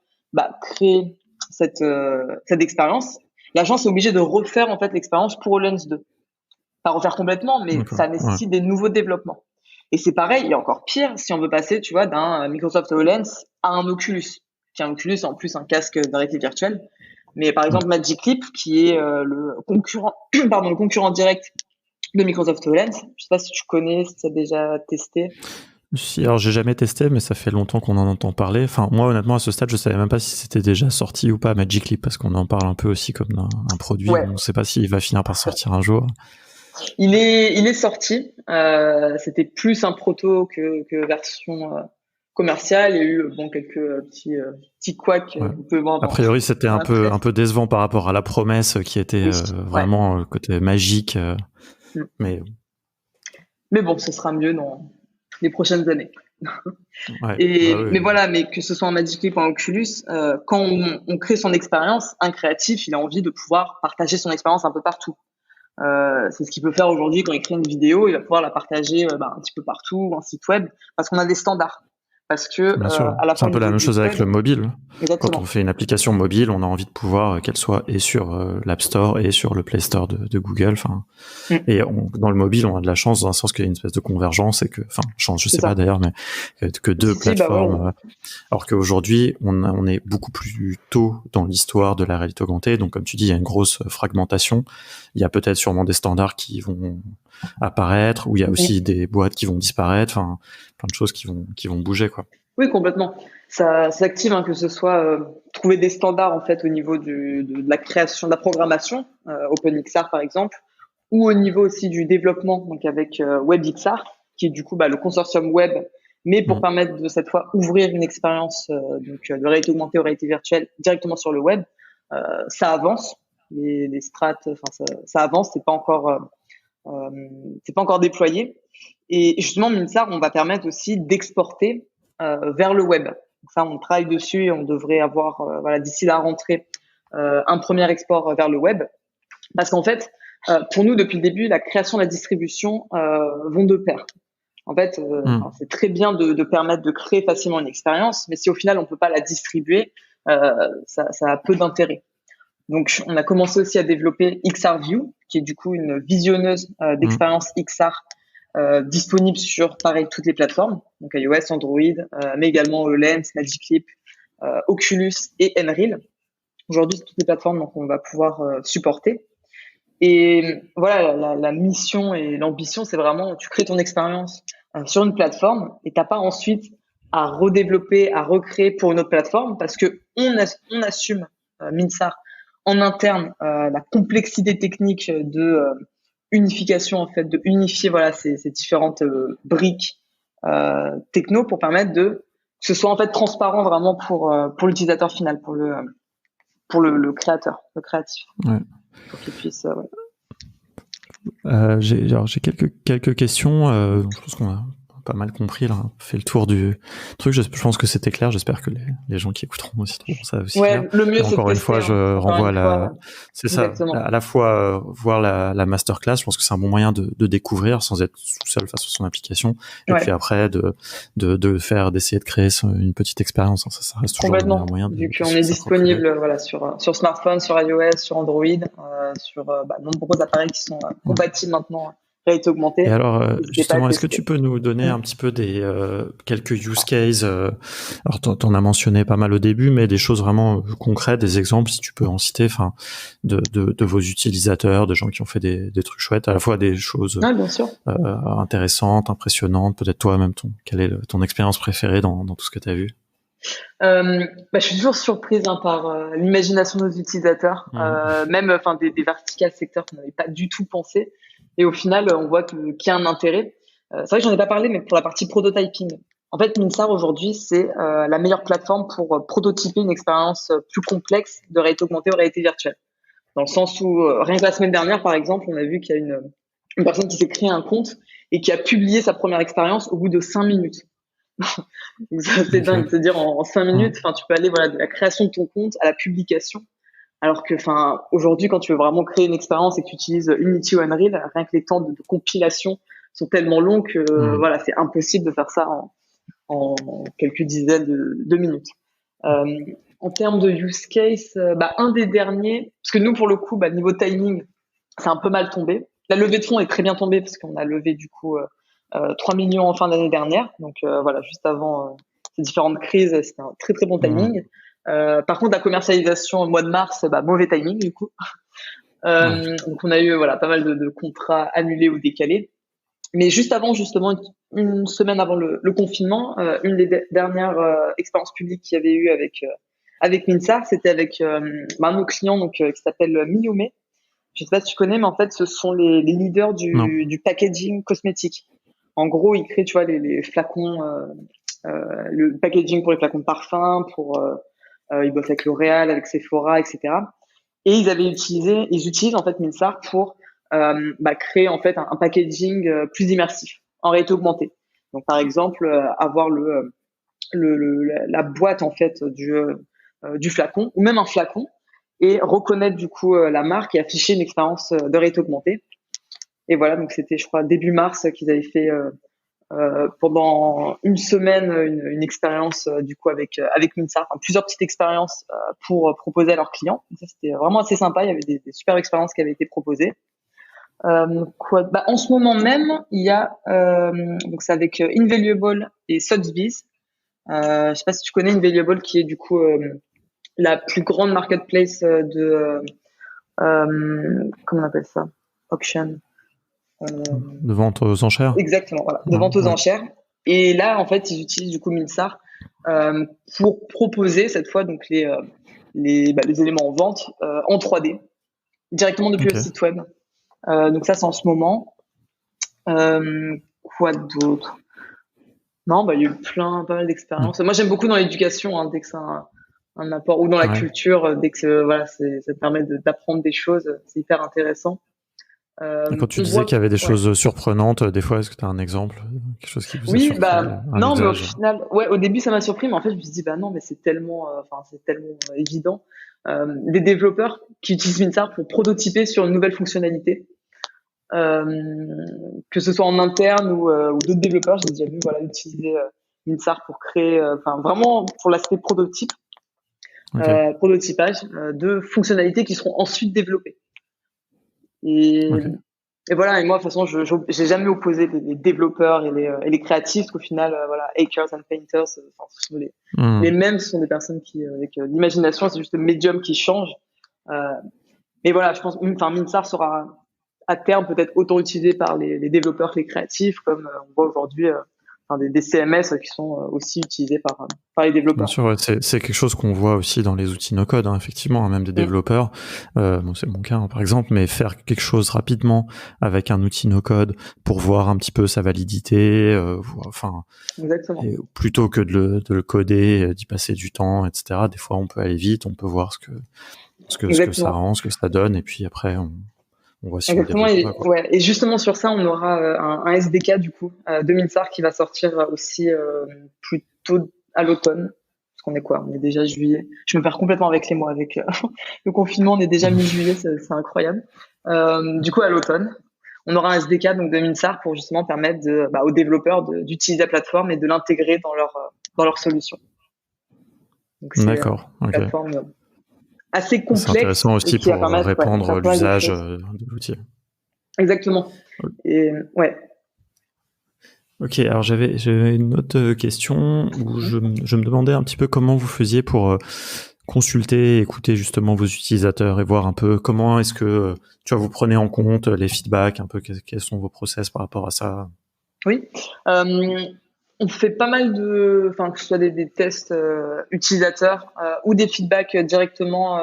créer cette expérience, l'agence est obligée de refaire en fait l'expérience pour HoloLens 2. Pas refaire complètement, mais ça nécessite des nouveaux développements. Et c'est pareil, il y a encore pire si on veut passer, tu vois, d'un Microsoft HoloLens à un Oculus. Qui est un Oculus, en plus un casque de réalité virtuelle. Mais par exemple, Magic Leap, qui est le concurrent direct de Microsoft HoloLens. Je sais pas si tu connais, si tu as déjà testé. Si, alors j'ai jamais testé, mais ça fait longtemps qu'on en entend parler. Enfin, moi, honnêtement, à ce stade, je savais même pas si c'était déjà sorti ou pas, Magic Leap, parce qu'on en parle un peu aussi comme un produit. Ouais. On sait pas s'il va finir par sortir un jour. Il est sorti. C'était plus un proto que commercial. Il y a eu quelques petits couacs qu'on peut voir. A priori, c'était un peu décevant par rapport à la promesse qui était vraiment le côté magique. Mais bon, ce sera mieux dans les prochaines années. Ouais, mais voilà, mais que ce soit en Magic Leap ou en Oculus, quand on crée son expérience, un créatif, il a envie de pouvoir partager son expérience un peu partout. C'est ce qu'il peut faire aujourd'hui quand il crée une vidéo, il va pouvoir la partager un petit peu partout, un site web, parce qu'on a des standards. Parce que bien sûr, à la c'est un peu la même chose avec le mobile. Exactement. Quand on fait une application mobile, on a envie de pouvoir qu'elle soit et sur l'App Store et sur le Play Store de Google. Et dans le mobile, on a de la chance dans le sens qu'il y a une espèce de convergence et chance, je sais pas d'ailleurs, mais que deux plateformes. Alors qu'aujourd'hui, on est beaucoup plus tôt dans l'histoire de la réalité augmentée. Donc, comme tu dis, il y a une grosse fragmentation. Il y a peut-être sûrement des standards qui vont apparaître, ou il y a aussi des boîtes qui vont disparaître. Plein de choses qui vont bouger, quoi. Oui, complètement. Ça s'active, que ce soit trouver des standards en fait au niveau de la création, de la programmation, OpenXR par exemple, ou au niveau aussi du développement, donc avec WebXR, qui est du coup le consortium web, mais pour permettre de cette fois ouvrir une expérience de réalité augmentée ou réalité virtuelle directement sur le web. Ça avance, les strates, ça avance, c'est pas encore déployé. Et justement, Minsar, on va permettre aussi d'exporter vers le web. Donc ça, on travaille dessus et on devrait avoir d'ici la rentrée un premier export vers le web, parce qu'en fait, pour nous, depuis le début, la création et la distribution vont de pair. En fait, c'est très bien de permettre de créer facilement une expérience, mais si au final on peut pas la distribuer, ça a peu d'intérêt. Donc, on a commencé aussi à développer XRView, qui est du coup une visionneuse d'expérience XR disponible sur, pareil, toutes les plateformes, donc iOS, Android, mais également Lens, Magic Leap, Oculus et Nreal. Aujourd'hui, c'est toutes les plateformes donc on va pouvoir supporter. Et voilà, la mission et l'ambition, c'est vraiment, tu crées ton expérience sur une plateforme et t'as pas ensuite à redévelopper, à recréer pour une autre plateforme, parce que on assume, Minsar, en interne, la complexité technique de unification, en fait, de unifier ces différentes briques techno pour permettre que ce soit en fait transparent vraiment pour l'utilisateur final, pour le créateur, le créatif. Ouais. Pour qu'il puisse j'ai quelques questions. Je pense qu'on a pas mal compris là, on fait le tour du truc. Je pense que c'était clair. J'espère que les gens qui écouteront aussi trouveront ça aussi clair. Le mieux, c'est encore une fois, je renvoie c'est ça, à la fois voir la masterclass. Je pense que c'est un bon moyen de découvrir sans être tout seul face à son application. Et puis après d'essayer de créer une petite expérience. Ça reste toujours le meilleur moyen. Vu qu'on est disponible sur smartphone, sur iOS, sur Android, sur nombreux appareils qui sont compatibles maintenant. Réalité augmentée. Et alors, justement, est-ce que tu peux nous donner un petit peu quelques use cases alors, t'en as mentionné pas mal au début, mais des choses vraiment concrètes, des exemples, si tu peux en citer, de vos utilisateurs, de gens qui ont fait des trucs chouettes, à la fois des choses bien sûr. Intéressantes, impressionnantes, peut-être toi-même, quelle est ton expérience préférée dans tout ce que tu as vu? Je suis toujours surprise par l'imagination de nos utilisateurs, même des verticales secteurs qu'on n'avait pas du tout pensé. Et au final, on voit qu'il y a un intérêt. C'est vrai que j'en ai pas parlé, mais pour la partie prototyping. En fait, Minsar, aujourd'hui, c'est la meilleure plateforme pour prototyper une expérience plus complexe de réalité augmentée ou réalité virtuelle. Dans le sens où, rien que la semaine dernière, par exemple, on a vu qu'il y a une personne qui s'est créé un compte et qui a publié sa première expérience au bout de 5 minutes. C'est dingue de se dire en 5 minutes, tu peux aller de la création de ton compte à la publication. Alors que, aujourd'hui, quand tu veux vraiment créer une expérience et que tu utilises Unity ou Unreal, rien que les temps de compilation sont tellement longs que, c'est impossible de faire ça en quelques dizaines de minutes. En termes de use case, un des derniers, parce que nous, pour le coup, niveau timing, c'est un peu mal tombé. La levée de fonds est très bien tombée parce qu'on a levé, du coup, 3 millions en fin d'année dernière. Donc, juste avant ces différentes crises, c'était un très, très bon timing. Par contre, la commercialisation au mois de mars, mauvais timing du coup. Donc on a eu pas mal de contrats annulés ou décalés. Mais juste avant, justement, une semaine avant le confinement, une des dernières expériences publiques qu'il y avait eu avec Minsar, c'était avec un de nos clients qui s'appelle Miyume. Je sais pas si tu connais, mais en fait, ce sont les leaders du packaging cosmétique. En gros, ils créent, les flacons le packaging pour les flacons de parfum, ils bossent avec L'Oréal, avec Sephora, etc. Et ils utilisent en fait Minsart pour créer en fait un packaging plus immersif en réalité augmentée. Donc par exemple avoir la boîte en fait du flacon ou même un flacon et reconnaître du coup la marque et afficher une expérience de réalité augmentée. Et voilà, donc c'était je crois début mars qu'ils avaient fait pendant une semaine une expérience du coup avec Minsart, plusieurs petites expériences pour proposer à leurs clients. Donc ça c'était vraiment assez sympa, il y avait des super expériences qui avaient été proposées. En ce moment même, il y a donc c'est avec Invaluable et Sotheby's. Je sais pas si tu connais Invaluable, qui est du coup la plus grande marketplace comment on appelle ça, auction. De vente aux enchères. Exactement, voilà, de vente aux enchères. Et là, en fait, ils utilisent du coup Minsart pour proposer cette fois donc les éléments en vente en 3D directement depuis le site web. Donc ça, c'est en ce moment. Quoi d'autre? Non, il y a eu pas mal d'expériences. Moi, j'aime beaucoup dans l'éducation, dès que c'est un apport, ou dans la culture, dès que ça permet d'apprendre des choses, c'est hyper intéressant. Et quand tu disais qu'il y avait des choses surprenantes, des fois, est-ce que tu as un exemple, quelque chose qui vous a surpris? Non, mais au final, au début, ça m'a surpris, mais en fait, je me suis dit, non, mais c'est tellement évident. Des développeurs qui utilisent Minsart pour prototyper sur une nouvelle fonctionnalité, que ce soit en interne ou d'autres développeurs, j'ai déjà vu utiliser Minsart pour créer, vraiment pour l'aspect prototype, prototypage de fonctionnalités qui seront ensuite développées. Et voilà, et moi de toute façon j'ai jamais opposé les développeurs et les créatifs, parce qu'au final hackers and painters, ce sont les mêmes, ce sont des personnes qui avec l'imagination, c'est juste le médium qui change. Mais voilà, je pense Minsart sera à terme peut-être autant utilisé par les développeurs que les créatifs, comme on voit aujourd'hui des CMS qui sont aussi utilisés par les développeurs. Bien sûr, c'est quelque chose qu'on voit aussi dans les outils no-code, effectivement, même des développeurs. C'est mon cas, par exemple, mais faire quelque chose rapidement avec un outil no-code pour voir un petit peu sa validité, exactement. Plutôt que de le coder, d'y passer du temps, etc. Des fois, on peut aller vite, on peut voir ce que ça rend, ce que ça donne, et puis après, on voit si exactement. on développe pas, et justement sur ça, on aura un SDK du coup de Minsart qui va sortir aussi plutôt à l'automne. Parce qu'on est quoi? On est déjà juillet. Je me perds complètement avec les mois. Avec le confinement, on est déjà mi-juillet, c'est incroyable. Du coup, à l'automne, on aura un SDK donc de Minsart pour justement permettre aux développeurs d'utiliser la plateforme et de l'intégrer dans leur solution. Donc, c'est une plateforme assez complexe. C'est intéressant aussi pour répandre l'usage de l'outil. Exactement. Et Ok, alors j'avais une autre question où je me demandais un petit peu comment vous faisiez pour consulter, écouter justement vos utilisateurs et voir un peu comment est-ce que vous prenez en compte les feedbacks, un peu quels sont vos process par rapport à ça. Oui. On fait pas mal que ce soit des tests utilisateurs ou des feedbacks directement.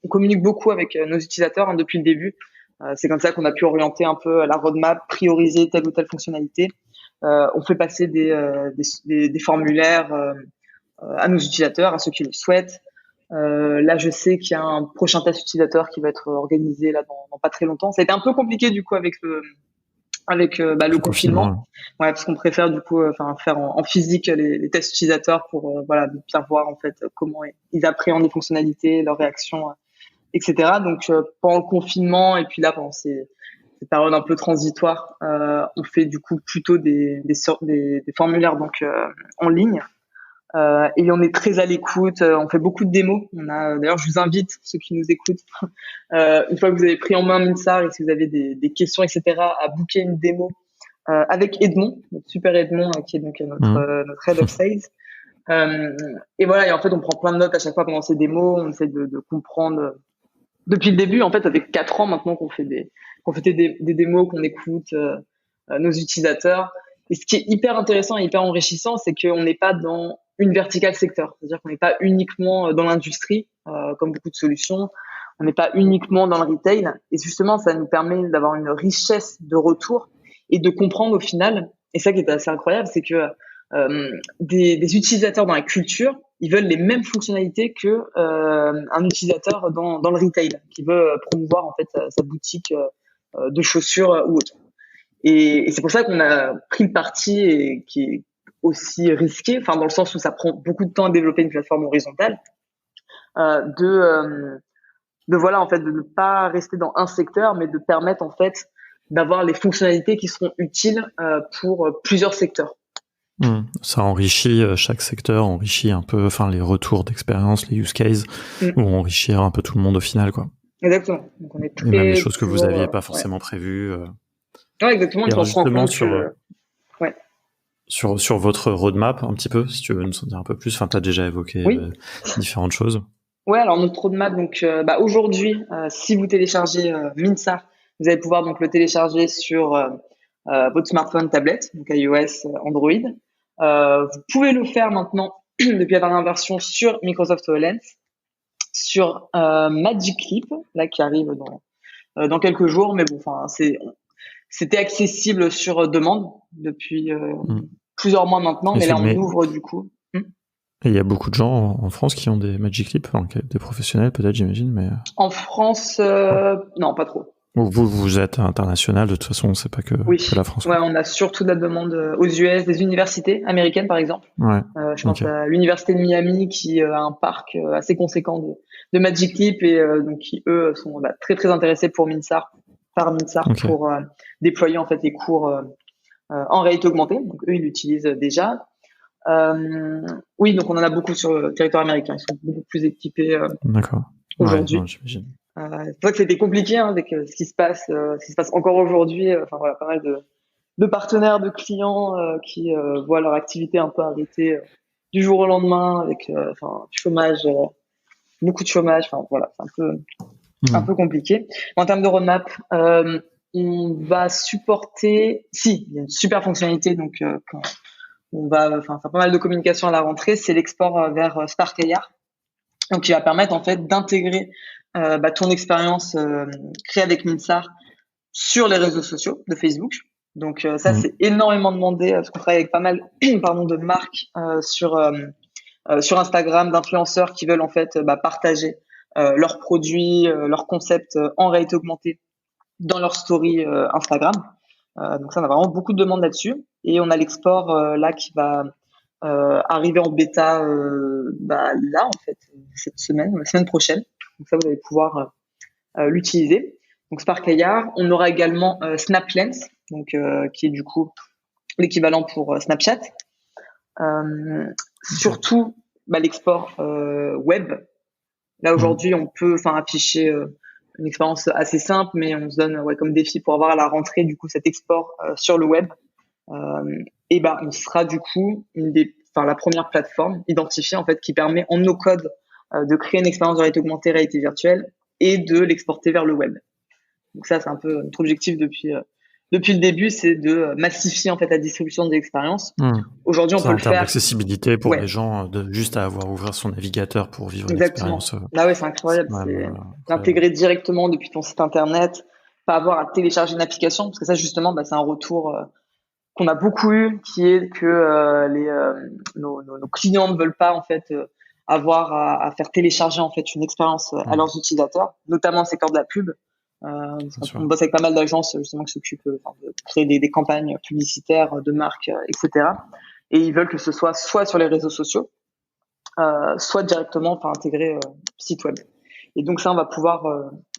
On communique beaucoup avec nos utilisateurs depuis le début. C'est comme ça qu'on a pu orienter un peu la roadmap, prioriser telle ou telle fonctionnalité. On fait passer des formulaires à nos utilisateurs, à ceux qui le souhaitent. Là, je sais qu'il y a un prochain test utilisateur qui va être organisé là dans pas très longtemps. Ça a été un peu compliqué du coup avec le confinement. Ouais, parce qu'on préfère du coup faire en physique les tests utilisateurs pour bien voir en fait comment ils appréhendent les fonctionnalités, leurs réactions, etc. Donc pendant le confinement et puis là pendant ces périodes un peu transitoires, on fait du coup plutôt des formulaires donc en ligne. Et on est très à l'écoute, on fait beaucoup de démos. D'ailleurs, je vous invite, ceux qui nous écoutent, une fois que vous avez pris en main Minsart et si vous avez des questions, etc., à booker une démo avec Edmond, notre super Edmond, qui est donc notre Head of Sales. Et voilà, et en fait, on prend plein de notes à chaque fois pendant ces démos, on essaie de comprendre. Depuis le début, en fait, ça fait 4 ans maintenant qu'on fait des démos, qu'on écoute nos utilisateurs. Et ce qui est hyper intéressant et hyper enrichissant, c'est qu'on n'est pas dans une verticale secteur. C'est-à-dire qu'on n'est pas uniquement dans l'industrie, comme beaucoup de solutions. On n'est pas uniquement dans le retail. Et justement, ça nous permet d'avoir une richesse de retour et de comprendre au final. Et ça qui est assez incroyable, c'est que des utilisateurs dans la culture, ils veulent les mêmes fonctionnalités que un utilisateur dans le retail qui veut promouvoir en fait sa boutique de chaussures ou autre. Et c'est pour ça qu'on a pris le parti et qui est aussi risqué, enfin dans le sens où ça prend beaucoup de temps à développer une plateforme horizontale, de voilà en fait de ne pas rester dans un secteur, mais de permettre en fait d'avoir les fonctionnalités qui seront utiles pour plusieurs secteurs. Ça enrichit chaque secteur, enrichit un peu, enfin les retours d'expérience, les use cases, vont enrichir un peu tout le monde au final, quoi. Exactement. Donc on est très, et même les choses que vous aviez pas forcément prévues. Ouais, exactement. Et alors, justement sur votre roadmap un petit peu, si tu veux nous en dire un peu plus. Enfin, t'as déjà évoqué différentes choses. Ouais, alors notre roadmap, donc aujourd'hui, si vous téléchargez Minsar, vous allez pouvoir donc le télécharger sur votre smartphone, tablette, donc iOS, Android. Vous pouvez le faire maintenant depuis la dernière version sur Microsoft HoloLens, sur Magic Leap, là qui arrive dans quelques jours, mais bon, enfin c'était accessible sur demande depuis plusieurs mois maintenant, mais là on ouvre du coup. Et il y a beaucoup de gens en France qui ont des Magic Leap, enfin, des professionnels peut-être, j'imagine, mais... En France, non, pas trop. Vous êtes international, de toute façon, c'est pas que la France. Ouais, on a surtout de la demande aux US, des universités américaines, par exemple. Ouais. Je pense à l'université de Miami qui a un parc assez conséquent de Magic Leap et donc qui, eux, sont très, très intéressés par Minsar pour déployer en fait les cours en réalité augmentée. Donc, eux, ils l'utilisent déjà. Oui, donc on en a beaucoup sur le territoire américain. Ils sont beaucoup plus équipés aujourd'hui. J'imagine. C'est vrai que c'était compliqué avec ce qui se passe encore aujourd'hui. Enfin voilà, pas mal de partenaires, de clients qui voient leur activité un peu arrêtée du jour au lendemain avec chômage, beaucoup de chômage. Enfin voilà, c'est un peu compliqué. En termes de roadmap, on va supporter. Si, il y a une super fonctionnalité donc on va faire pas mal de communication à la rentrée, c'est l'export vers Spark AR. Donc, qui va permettre en fait d'intégrer ton expérience créée avec Minsar sur les réseaux sociaux de Facebook. Donc ça, c'est énormément demandé parce qu'on travaille avec pas mal de marques sur Instagram, d'influenceurs qui veulent en fait partager leurs produits, leurs concepts en réalité augmentée dans leur story Instagram. Donc ça, on a vraiment beaucoup de demandes là-dessus. Et on a l'export là qui va arriver en bêta là en fait cette semaine, la semaine prochaine. Donc ça, vous allez pouvoir l'utiliser. Donc Spark AR. On aura également SnapLens, donc qui est du coup l'équivalent pour Snapchat. Surtout l'export web. Là aujourd'hui, on peut afficher une expérience assez simple, mais on se donne comme défi pour avoir à la rentrée du coup cet export sur le web. Et on sera du coup la première plateforme identifiée en fait qui permet en no code de créer une expérience de réalité augmentée, réalité virtuelle et de l'exporter vers le web. Donc ça, c'est un peu notre objectif depuis le début, c'est de massifier en fait la distribution des expériences. Aujourd'hui, on peut le faire. En termes d'accessibilité pour les gens, juste à avoir ouvert son navigateur pour vivre l'expérience. Là, ouais, c'est incroyable. C'est l'intégrer directement depuis ton site internet, pas avoir à télécharger une application, parce que ça, justement, c'est un retour qu'on a beaucoup eu, qui est que nos clients ne veulent pas en fait avoir à faire télécharger en fait une expérience à leurs utilisateurs, notamment au secteur de la pub. On bosse avec pas mal d'agences justement qui s'occupent de créer des campagnes publicitaires de marques, etc. Et ils veulent que ce soit sur les réseaux sociaux, soit directement intégré site web. Et donc ça, on va pouvoir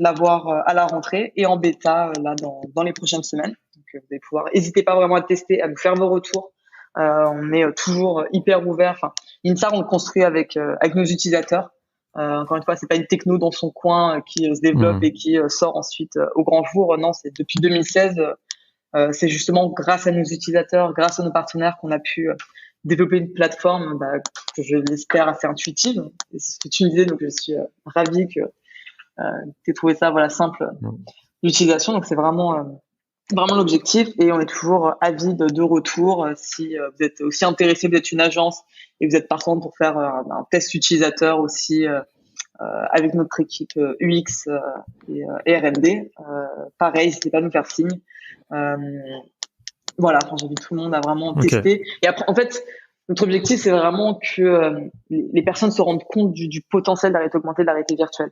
l'avoir à la rentrée et en bêta là dans les prochaines semaines. Donc vous allez pouvoir, n'hésitez pas vraiment à tester, à nous faire vos retours. On est toujours hyper ouvert. Minsar, on le construit avec nos utilisateurs. Encore une fois, c'est pas une techno dans son coin qui se développe et qui sort ensuite au grand jour. Non, c'est depuis 2016. C'est justement grâce à nos utilisateurs, grâce à nos partenaires qu'on a pu développer une plateforme que je l'espère assez intuitive. Et c'est ce que tu me disais, donc je suis ravie que tu aies trouvé ça simple d'utilisation. Donc c'est vraiment l'objectif et on est toujours avide de retour. Si vous êtes aussi intéressé, vous êtes une agence et vous êtes partante pour faire un test utilisateur aussi avec notre équipe UX et R&D, pareil, n'hésitez pas à nous faire signe. voilà, enfin, j'invite tout le monde à vraiment tester. Et après, en fait, notre objectif, c'est vraiment que les personnes se rendent compte du potentiel de la réalité augmentée, de la réalité virtuelle.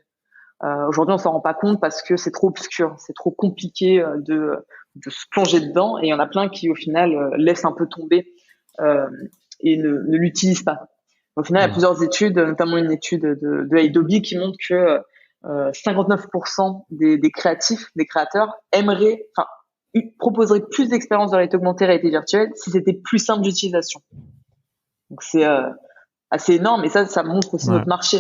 Aujourd'hui, on s'en rend pas compte parce que c'est trop obscur, c'est trop compliqué de se plonger dedans. Et il y en a plein qui, au final, laissent un peu tomber et ne l'utilisent pas. Au final, il y a plusieurs études, notamment une étude de Adobe qui montre que 59% des créatifs, des créateurs proposeraient plus d'expériences de réalité augmentée, réalité virtuelle si c'était plus simple d'utilisation. Donc c'est assez énorme et ça montre aussi notre marché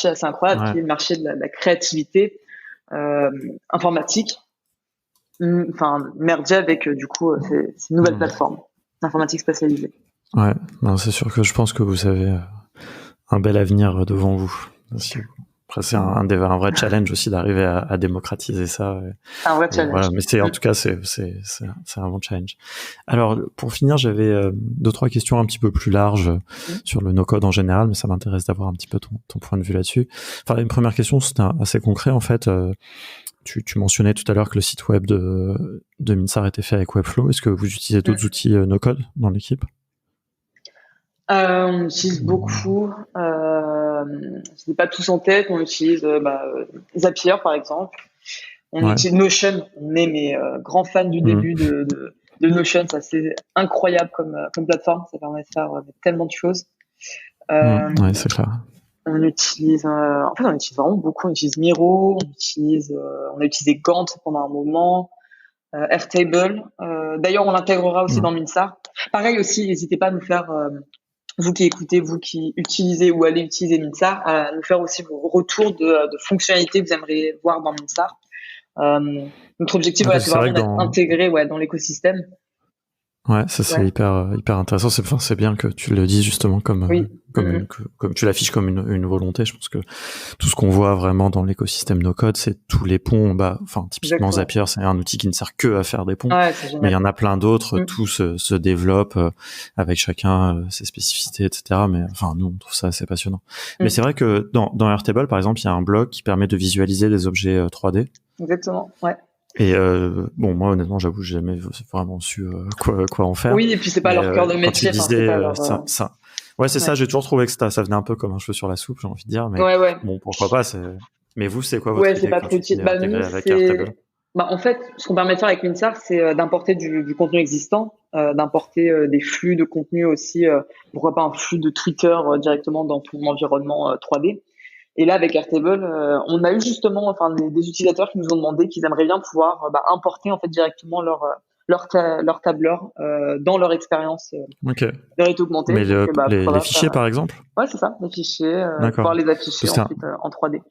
assez incroyable qui est le marché de la créativité informatique, mergé avec du coup ces nouvelles plateformes d'informatique spécialisée. Ouais, non, c'est sûr que je pense que vous avez un bel avenir devant vous. Après, c'est un vrai challenge aussi d'arriver à démocratiser ça. C'est un vrai challenge. Voilà, mais en tout cas, c'est un bon challenge. Alors, pour finir, j'avais 2-3 questions un petit peu plus larges sur le no-code en général, mais ça m'intéresse d'avoir un petit peu ton point de vue là-dessus. Enfin, une première question, c'était assez concret, en fait. Tu mentionnais tout à l'heure que le site web de Minsar était fait avec Webflow. Est-ce que vous utilisez d'autres outils no-code dans l'équipe? On utilise beaucoup. Je n'ai pas tous en tête. On utilise Zapier, par exemple. On utilise Notion. On est grands fans du début de Notion. C'est assez incroyable comme plateforme. Ça permet de faire tellement de choses. Ouais, c'est clair. On utilise vraiment beaucoup. On utilise Miro. On a utilisé Gantt pendant un moment. Airtable. D'ailleurs, on l'intégrera aussi dans Minsar. Pareil aussi, n'hésitez pas à nous faire vous qui écoutez, vous qui utilisez ou allez utiliser Minsar, à nous faire aussi vos retours de fonctionnalités que vous aimeriez voir dans Minsar. Notre objectif, c'est vraiment d'être intégré dans l'écosystème. Ouais, ça c'est hyper intéressant. C'est bien que tu le dises justement comme tu l'affiches comme une volonté. Je pense que tout ce qu'on voit vraiment dans l'écosystème no code, c'est tous les ponts. Typiquement Zapier, c'est un outil qui ne sert que à faire des ponts, mais il y en a plein d'autres. Tout se développe avec chacun ses spécificités, etc. Mais nous on trouve ça assez passionnant. Mais c'est vrai que dans Airtable, par exemple, il y a un bloc qui permet de visualiser des objets 3D. Exactement, ouais. Et moi honnêtement, j'avoue, j'ai jamais vraiment su quoi en faire. Oui, et puis c'est pas leur cœur de métier. Quand tu disais ça. Ouais, c'est ça. J'ai toujours trouvé que ça venait un peu comme un cheveu sur la soupe, j'ai envie de dire. Mais bon, pourquoi pas. Mais vous, c'est quoi votre idée c'est pas trop utile. Avec Airtable? En fait, ce qu'on permet de faire avec Minsar, c'est d'importer du contenu existant, d'importer des flux de contenu aussi. Pourquoi pas un flux de Twitter directement dans ton environnement 3D. Et là, avec Airtable, on a eu justement, des utilisateurs qui nous ont demandé qu'ils aimeraient bien pouvoir importer en fait directement leur tableur dans leur expérience de réalité augmentée. Mais les fichiers, par exemple. Ouais, c'est ça, les fichiers, pouvoir les afficher ensuite en 3D.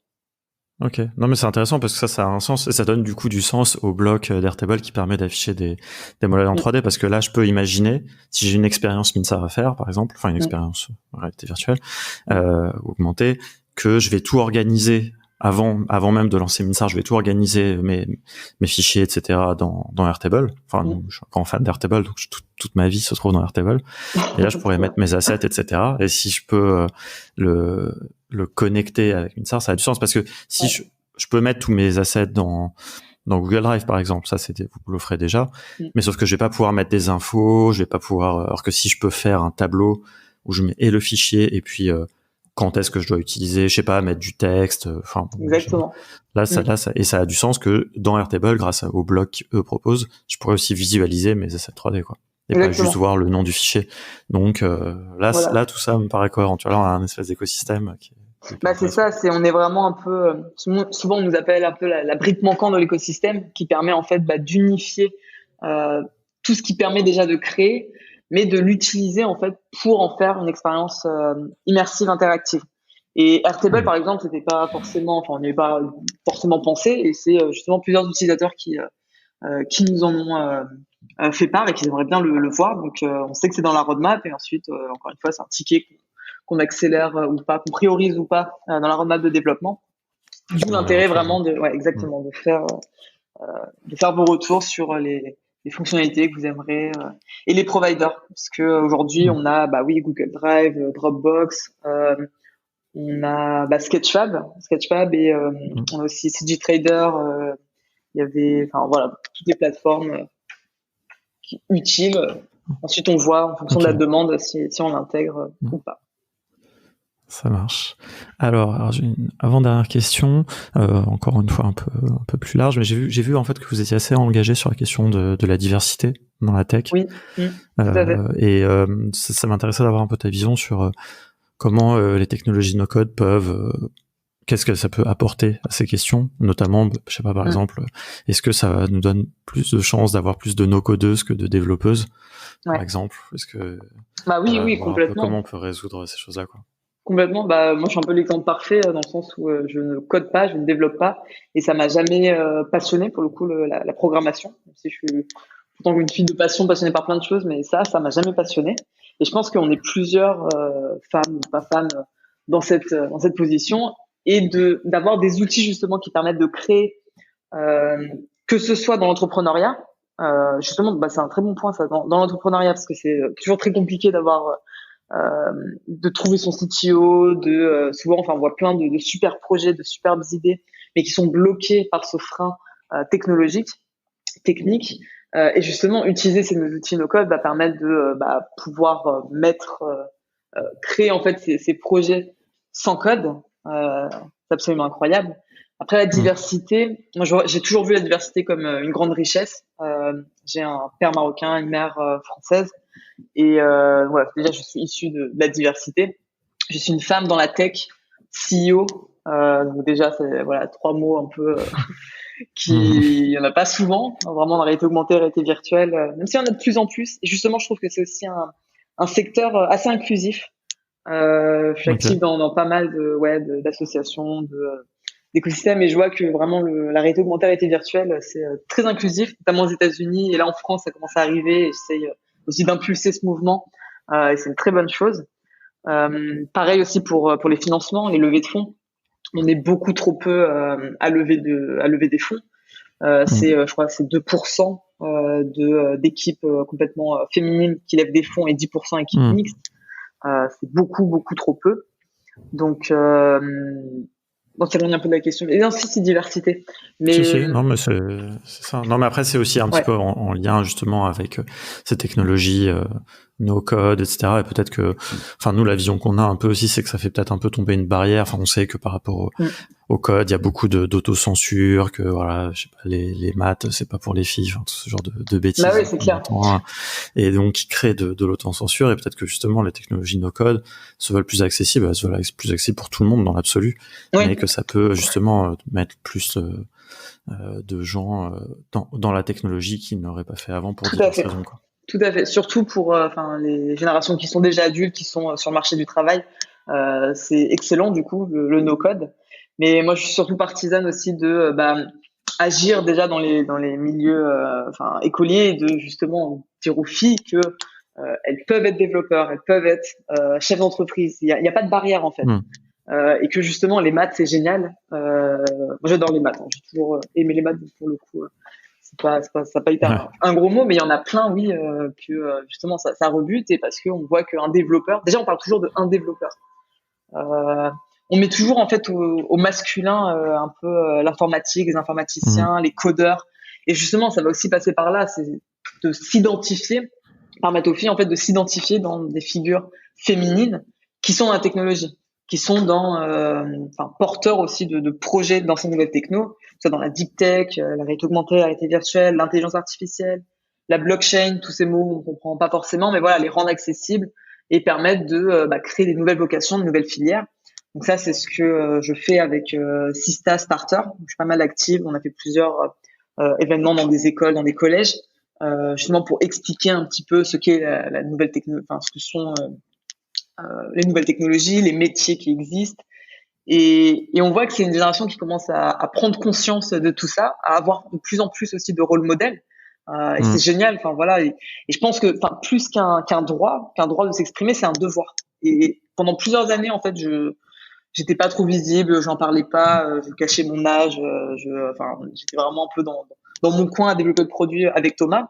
Ok. Non, mais c'est intéressant parce que ça a un sens et ça donne du coup du sens au bloc d'Airtable qui permet d'afficher des modèles en 3D parce que là, je peux imaginer si j'ai une expérience Minsar à faire, par exemple, une expérience réalité virtuelle augmentée, que je vais tout organiser avant même de lancer Minsar, je vais tout organiser mes fichiers, etc. dans Airtable. Je suis un grand fan d'Airtable, donc toute ma vie se trouve dans Airtable. Et là, je pourrais mettre mes assets, etc. Et si je peux le connecter avec Minsar, ça a du sens parce que si je peux mettre tous mes assets dans Google Drive, par exemple, ça vous le ferez déjà. Mais sauf que je vais pas pouvoir mettre des infos, je vais pas pouvoir, alors que si je peux faire un tableau où je mets et le fichier et puis quand est-ce que je dois utiliser, je sais pas, mettre du texte, exactement. Là, ça a du sens que dans Airtable, grâce au bloc qu'eux proposent, je pourrais aussi visualiser mes assets 3D, quoi. Et pas juste voir le nom du fichier. Donc, là, tout ça me paraît cohérent. Tu vois, là, on a un espèce d'écosystème qui c'est ça, on est vraiment un peu, souvent on nous appelle un peu la brique manquante de l'écosystème qui permet en fait, d'unifier, tout ce qui permet déjà de créer, mais de l'utiliser en fait pour en faire une expérience immersive, interactive. Et Airtable, par exemple, c'était pas forcément, on n'y avait pas forcément pensé, et c'est justement plusieurs utilisateurs qui nous en ont fait part et qui aimeraient bien le voir. Donc, on sait que c'est dans la roadmap, et ensuite, encore une fois, c'est un ticket qu'on accélère ou pas, qu'on priorise ou pas dans la roadmap de développement. D'où l'intérêt vraiment de faire vos retours sur les fonctionnalités que vous aimeriez et les providers, parce que aujourd'hui on a Google Drive, Dropbox, on a Sketchfab et on a aussi CG Trader, il y avait toutes les plateformes utile. Ensuite, on voit en fonction de la demande si on l'intègre ou pas. Ça marche. Alors j'ai une avant-dernière question, encore une fois un peu plus large, mais j'ai vu en fait que vous étiez assez engagé sur la question de la diversité dans la tech. Oui, tout à fait. Et ça m'intéressait d'avoir un peu ta vision sur comment les technologies no-code peuvent, qu'est-ce que ça peut apporter à ces questions, notamment, je sais pas, par exemple, est-ce que ça nous donne plus de chances d'avoir plus de no-codeuses que de développeuses, par exemple? Est-ce que oui, complètement. Comment on peut résoudre ces choses-là, quoi? Complètement. Moi, je suis un peu l'exemple parfait dans le sens où je ne code pas, je ne développe pas, et ça m'a jamais passionné pour le coup la programmation. Même si je suis pourtant une fille de passion, passionnée par plein de choses, mais ça m'a jamais passionné. Et je pense qu'on est plusieurs femmes ou pas femmes dans cette position, et d'avoir des outils justement qui permettent de créer, que ce soit dans l'entrepreneuriat. Justement, c'est un très bon point ça dans l'entrepreneuriat, parce que c'est toujours très compliqué de trouver son CTO, souvent, on voit plein de super projets, de superbes idées, mais qui sont bloqués par ce frein technique. Et justement, utiliser ces outils no-code va permettre de pouvoir créer en fait ces projets sans code. C'est absolument incroyable. Après, la diversité, moi j'ai toujours vu la diversité comme une grande richesse. J'ai un père marocain, une mère française. Et voilà, déjà, je suis issue de la diversité. Je suis une femme dans la tech, CEO. Donc déjà, c'est 3 mots un peu il y en a pas souvent. Vraiment, dans la réalité augmentée, la réalité virtuelle, même s'il y en a de plus en plus. Et justement, je trouve que c'est aussi un secteur assez inclusif. Je suis active dans pas mal d'associations, d'écosystèmes, et je vois que vraiment la réalité augmentée, la réalité virtuelle, c'est très inclusif, notamment aux États-Unis, et là en France, ça commence à arriver. Et j'essaye aussi d'impulser ce mouvement, et c'est une très bonne chose. Pareil aussi pour les financements, les levées de fonds. On est beaucoup trop peu à lever des fonds. Je crois que c'est 2% d'équipes complètement féminines qui lèvent des fonds et 10% équipes mixtes. C'est beaucoup trop peu. Donc c'est loin un peu de la question. Et ensuite, c'est diversité. Mais non, mais c'est ça. Non, mais après, c'est aussi un petit peu en lien justement avec ces technologies no code, etc. Et peut-être que, nous, la vision qu'on a un peu aussi, c'est que ça fait peut-être un peu tomber une barrière. On sait que par rapport au code, il y a beaucoup d'autocensure, que je sais pas, les maths, c'est pas pour les filles, ce genre de bêtises. Oui, c'est clair. Et donc, qui crée de l'autocensure. Et peut-être que justement, les technologies no code se veulent plus accessibles, elles se veulent plus accessibles pour tout le monde dans l'absolu, mais que ça peut justement mettre plus de gens dans la technologie qui n'auraient pas fait avant pour diverses raisons, quoi. Tout à fait. Surtout pour les générations qui sont déjà adultes, qui sont sur le marché du travail. C'est excellent, du coup, le no-code. Mais moi, je suis surtout partisane aussi de agir déjà dans les milieux écoliers, et de justement dire aux filles que elles peuvent être développeurs, elles peuvent être chefs d'entreprise. Il y a pas de barrière, en fait. Et que justement, les maths, c'est génial. Moi, j'adore les maths. J'ai toujours aimé les maths, pour le coup. C'est pas hyper un gros mot, mais il y en a plein, que justement ça rebute, et parce qu'on voit qu'un développeur, déjà on parle toujours de un développeur. On met toujours en fait au masculin un peu l'informatique, les informaticiens, les codeurs, et justement ça va aussi passer par là, c'est de s'identifier, permettre aux filles en fait de s'identifier dans des figures féminines qui sont dans la technologie, qui sont porteurs aussi de projets dans ces nouvelles techno, soit dans la deep tech, la réalité augmentée, la réalité virtuelle, l'intelligence artificielle, la blockchain, tous ces mots on comprend pas forcément, mais les rendre accessibles et permettre de créer des nouvelles vocations, de nouvelles filières. Donc ça, c'est ce que je fais avec Sista Starter. Je suis pas mal active. On a fait plusieurs événements dans des écoles, dans des collèges, justement pour expliquer un petit peu ce qu'est la nouvelle technologie, ce que sont les nouvelles technologies, les métiers qui existent. Et on voit que c'est une génération qui commence à prendre conscience de tout ça, à avoir de plus en plus aussi de rôle modèle. Et c'est génial. Et je pense que, plus qu'un droit de s'exprimer, c'est un devoir. Et pendant plusieurs années, en fait, j'étais pas trop visible, j'en parlais pas, je cachais mon âge, j'étais vraiment un peu dans mon coin à développer le produit avec Thomas.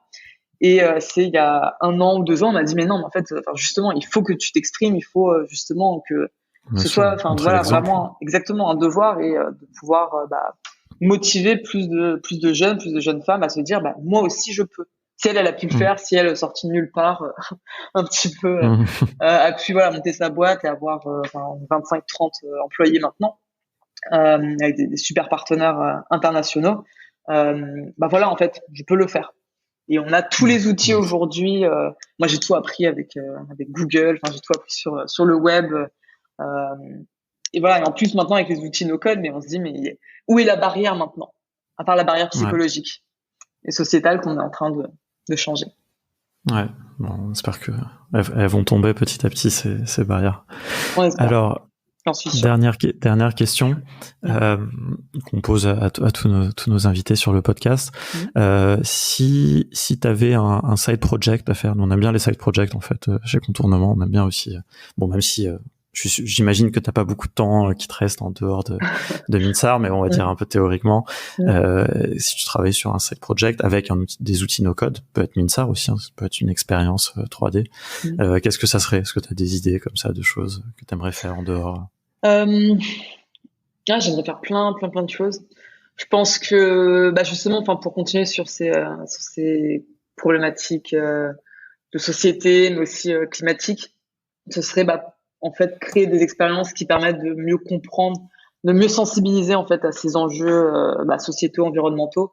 Et c'est il y a 1 an ou 2 ans, on m'a dit mais non, mais en fait, justement, il faut que tu t'exprimes, il faut justement que ce soit, vraiment exactement un devoir, et de pouvoir motiver plus de jeunes femmes à se dire moi aussi je peux. si elle a pu le faire, si elle est sortie de nulle part, un petit peu, a pu monter sa boîte et avoir 25-30 employés maintenant, avec des super partenaires internationaux, voilà, en fait, je peux le faire. Et on a tous les outils aujourd'hui. Moi, j'ai tout appris avec Google. Enfin, j'ai tout appris sur le web. Et voilà. Et en plus, maintenant, avec les outils no-code, mais on se dit, mais où est la barrière maintenant, à part la barrière psychologique et sociétale qu'on est en train de changer. Ouais. Bon, on espère que elles vont tomber petit à petit ces barrières. On espère. Alors, dernière question qu'on pose à tous nos invités sur le podcast. Si tu avais un side project à faire, nous on aime bien les side projects en fait chez Contournement, on aime bien aussi. Bon, même si j'imagine que t'as pas beaucoup de temps qui te reste en dehors de Minsar, mais on va dire un peu théoriquement, si tu travailles sur un side project avec des outils no-code, peut être Minsar aussi, hein, ça peut être une expérience 3D. Qu'est-ce que ça serait? Est-ce que tu as des idées comme ça de choses que tu aimerais faire en dehors? J'aimerais faire plein de choses. Je pense que justement, pour continuer sur ces problématiques de société, mais aussi climatiques, ce serait en fait créer des expériences qui permettent de mieux comprendre, de mieux sensibiliser en fait à ces enjeux sociétaux, environnementaux,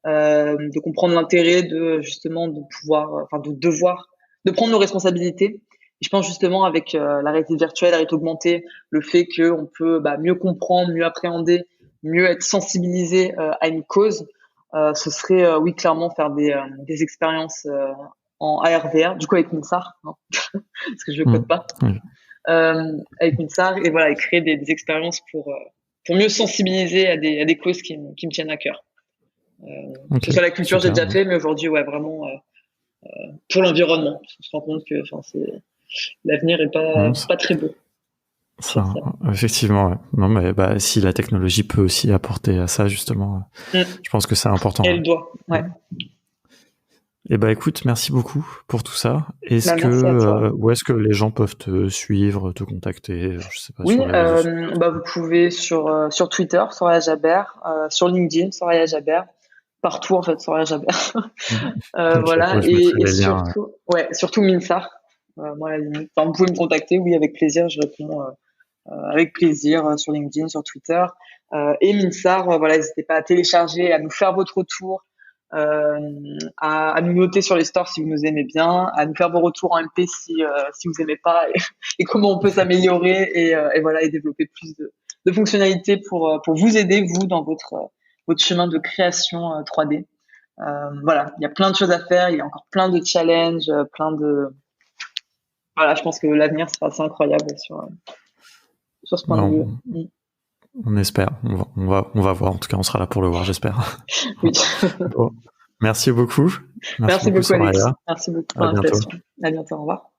de comprendre l'intérêt de justement de pouvoir, de prendre nos responsabilités. Et je pense justement avec la réalité virtuelle, la réalité augmentée, le fait qu'on peut mieux comprendre, mieux appréhender, mieux être sensibilisé à une cause, ce serait clairement faire des expériences en AR/VR, du coup avec Minsar, hein, parce que je ne code pas, avec Minsar, et voilà, et créer des expériences pour mieux sensibiliser à des causes qui me tiennent à cœur. Que ce soit la culture, j'ai déjà fait, mais aujourd'hui, vraiment pour l'environnement. On se rend compte que l'avenir est pas très beau. Ça, effectivement, ouais. Non, mais si la technologie peut aussi apporter à ça, justement, je pense que c'est important. Elle doit, ouais. Et écoute, merci beaucoup pour tout ça. Où est-ce que les gens peuvent te suivre, te contacter? Je sais pas. Oui, vous pouvez sur Twitter, Soraya Jaber, sur LinkedIn, Soraya Jaber, partout en fait, Soraya Jaber. Voilà, et surtout Minsar. Moi, à la limite, vous pouvez me contacter, oui, avec plaisir, je réponds avec plaisir sur LinkedIn, sur Twitter. Et Minsar, n'hésitez pas à télécharger, à nous faire votre retour, à nous noter sur les stores si vous nous aimez bien, à nous faire vos retours en MP si vous aimez pas, et comment on peut s'améliorer et développer plus de fonctionnalités pour vous aider, vous, dans votre chemin de création 3D. Il y a plein de choses à faire, il y a encore plein de challenges, je pense que l'avenir sera assez incroyable sur ce point de vue. On espère. On va voir. En tout cas, on sera là pour le voir, j'espère. Oui. Bon. Merci beaucoup. Merci beaucoup, Alex. Merci beaucoup pour l'invitation. À bientôt. Au revoir.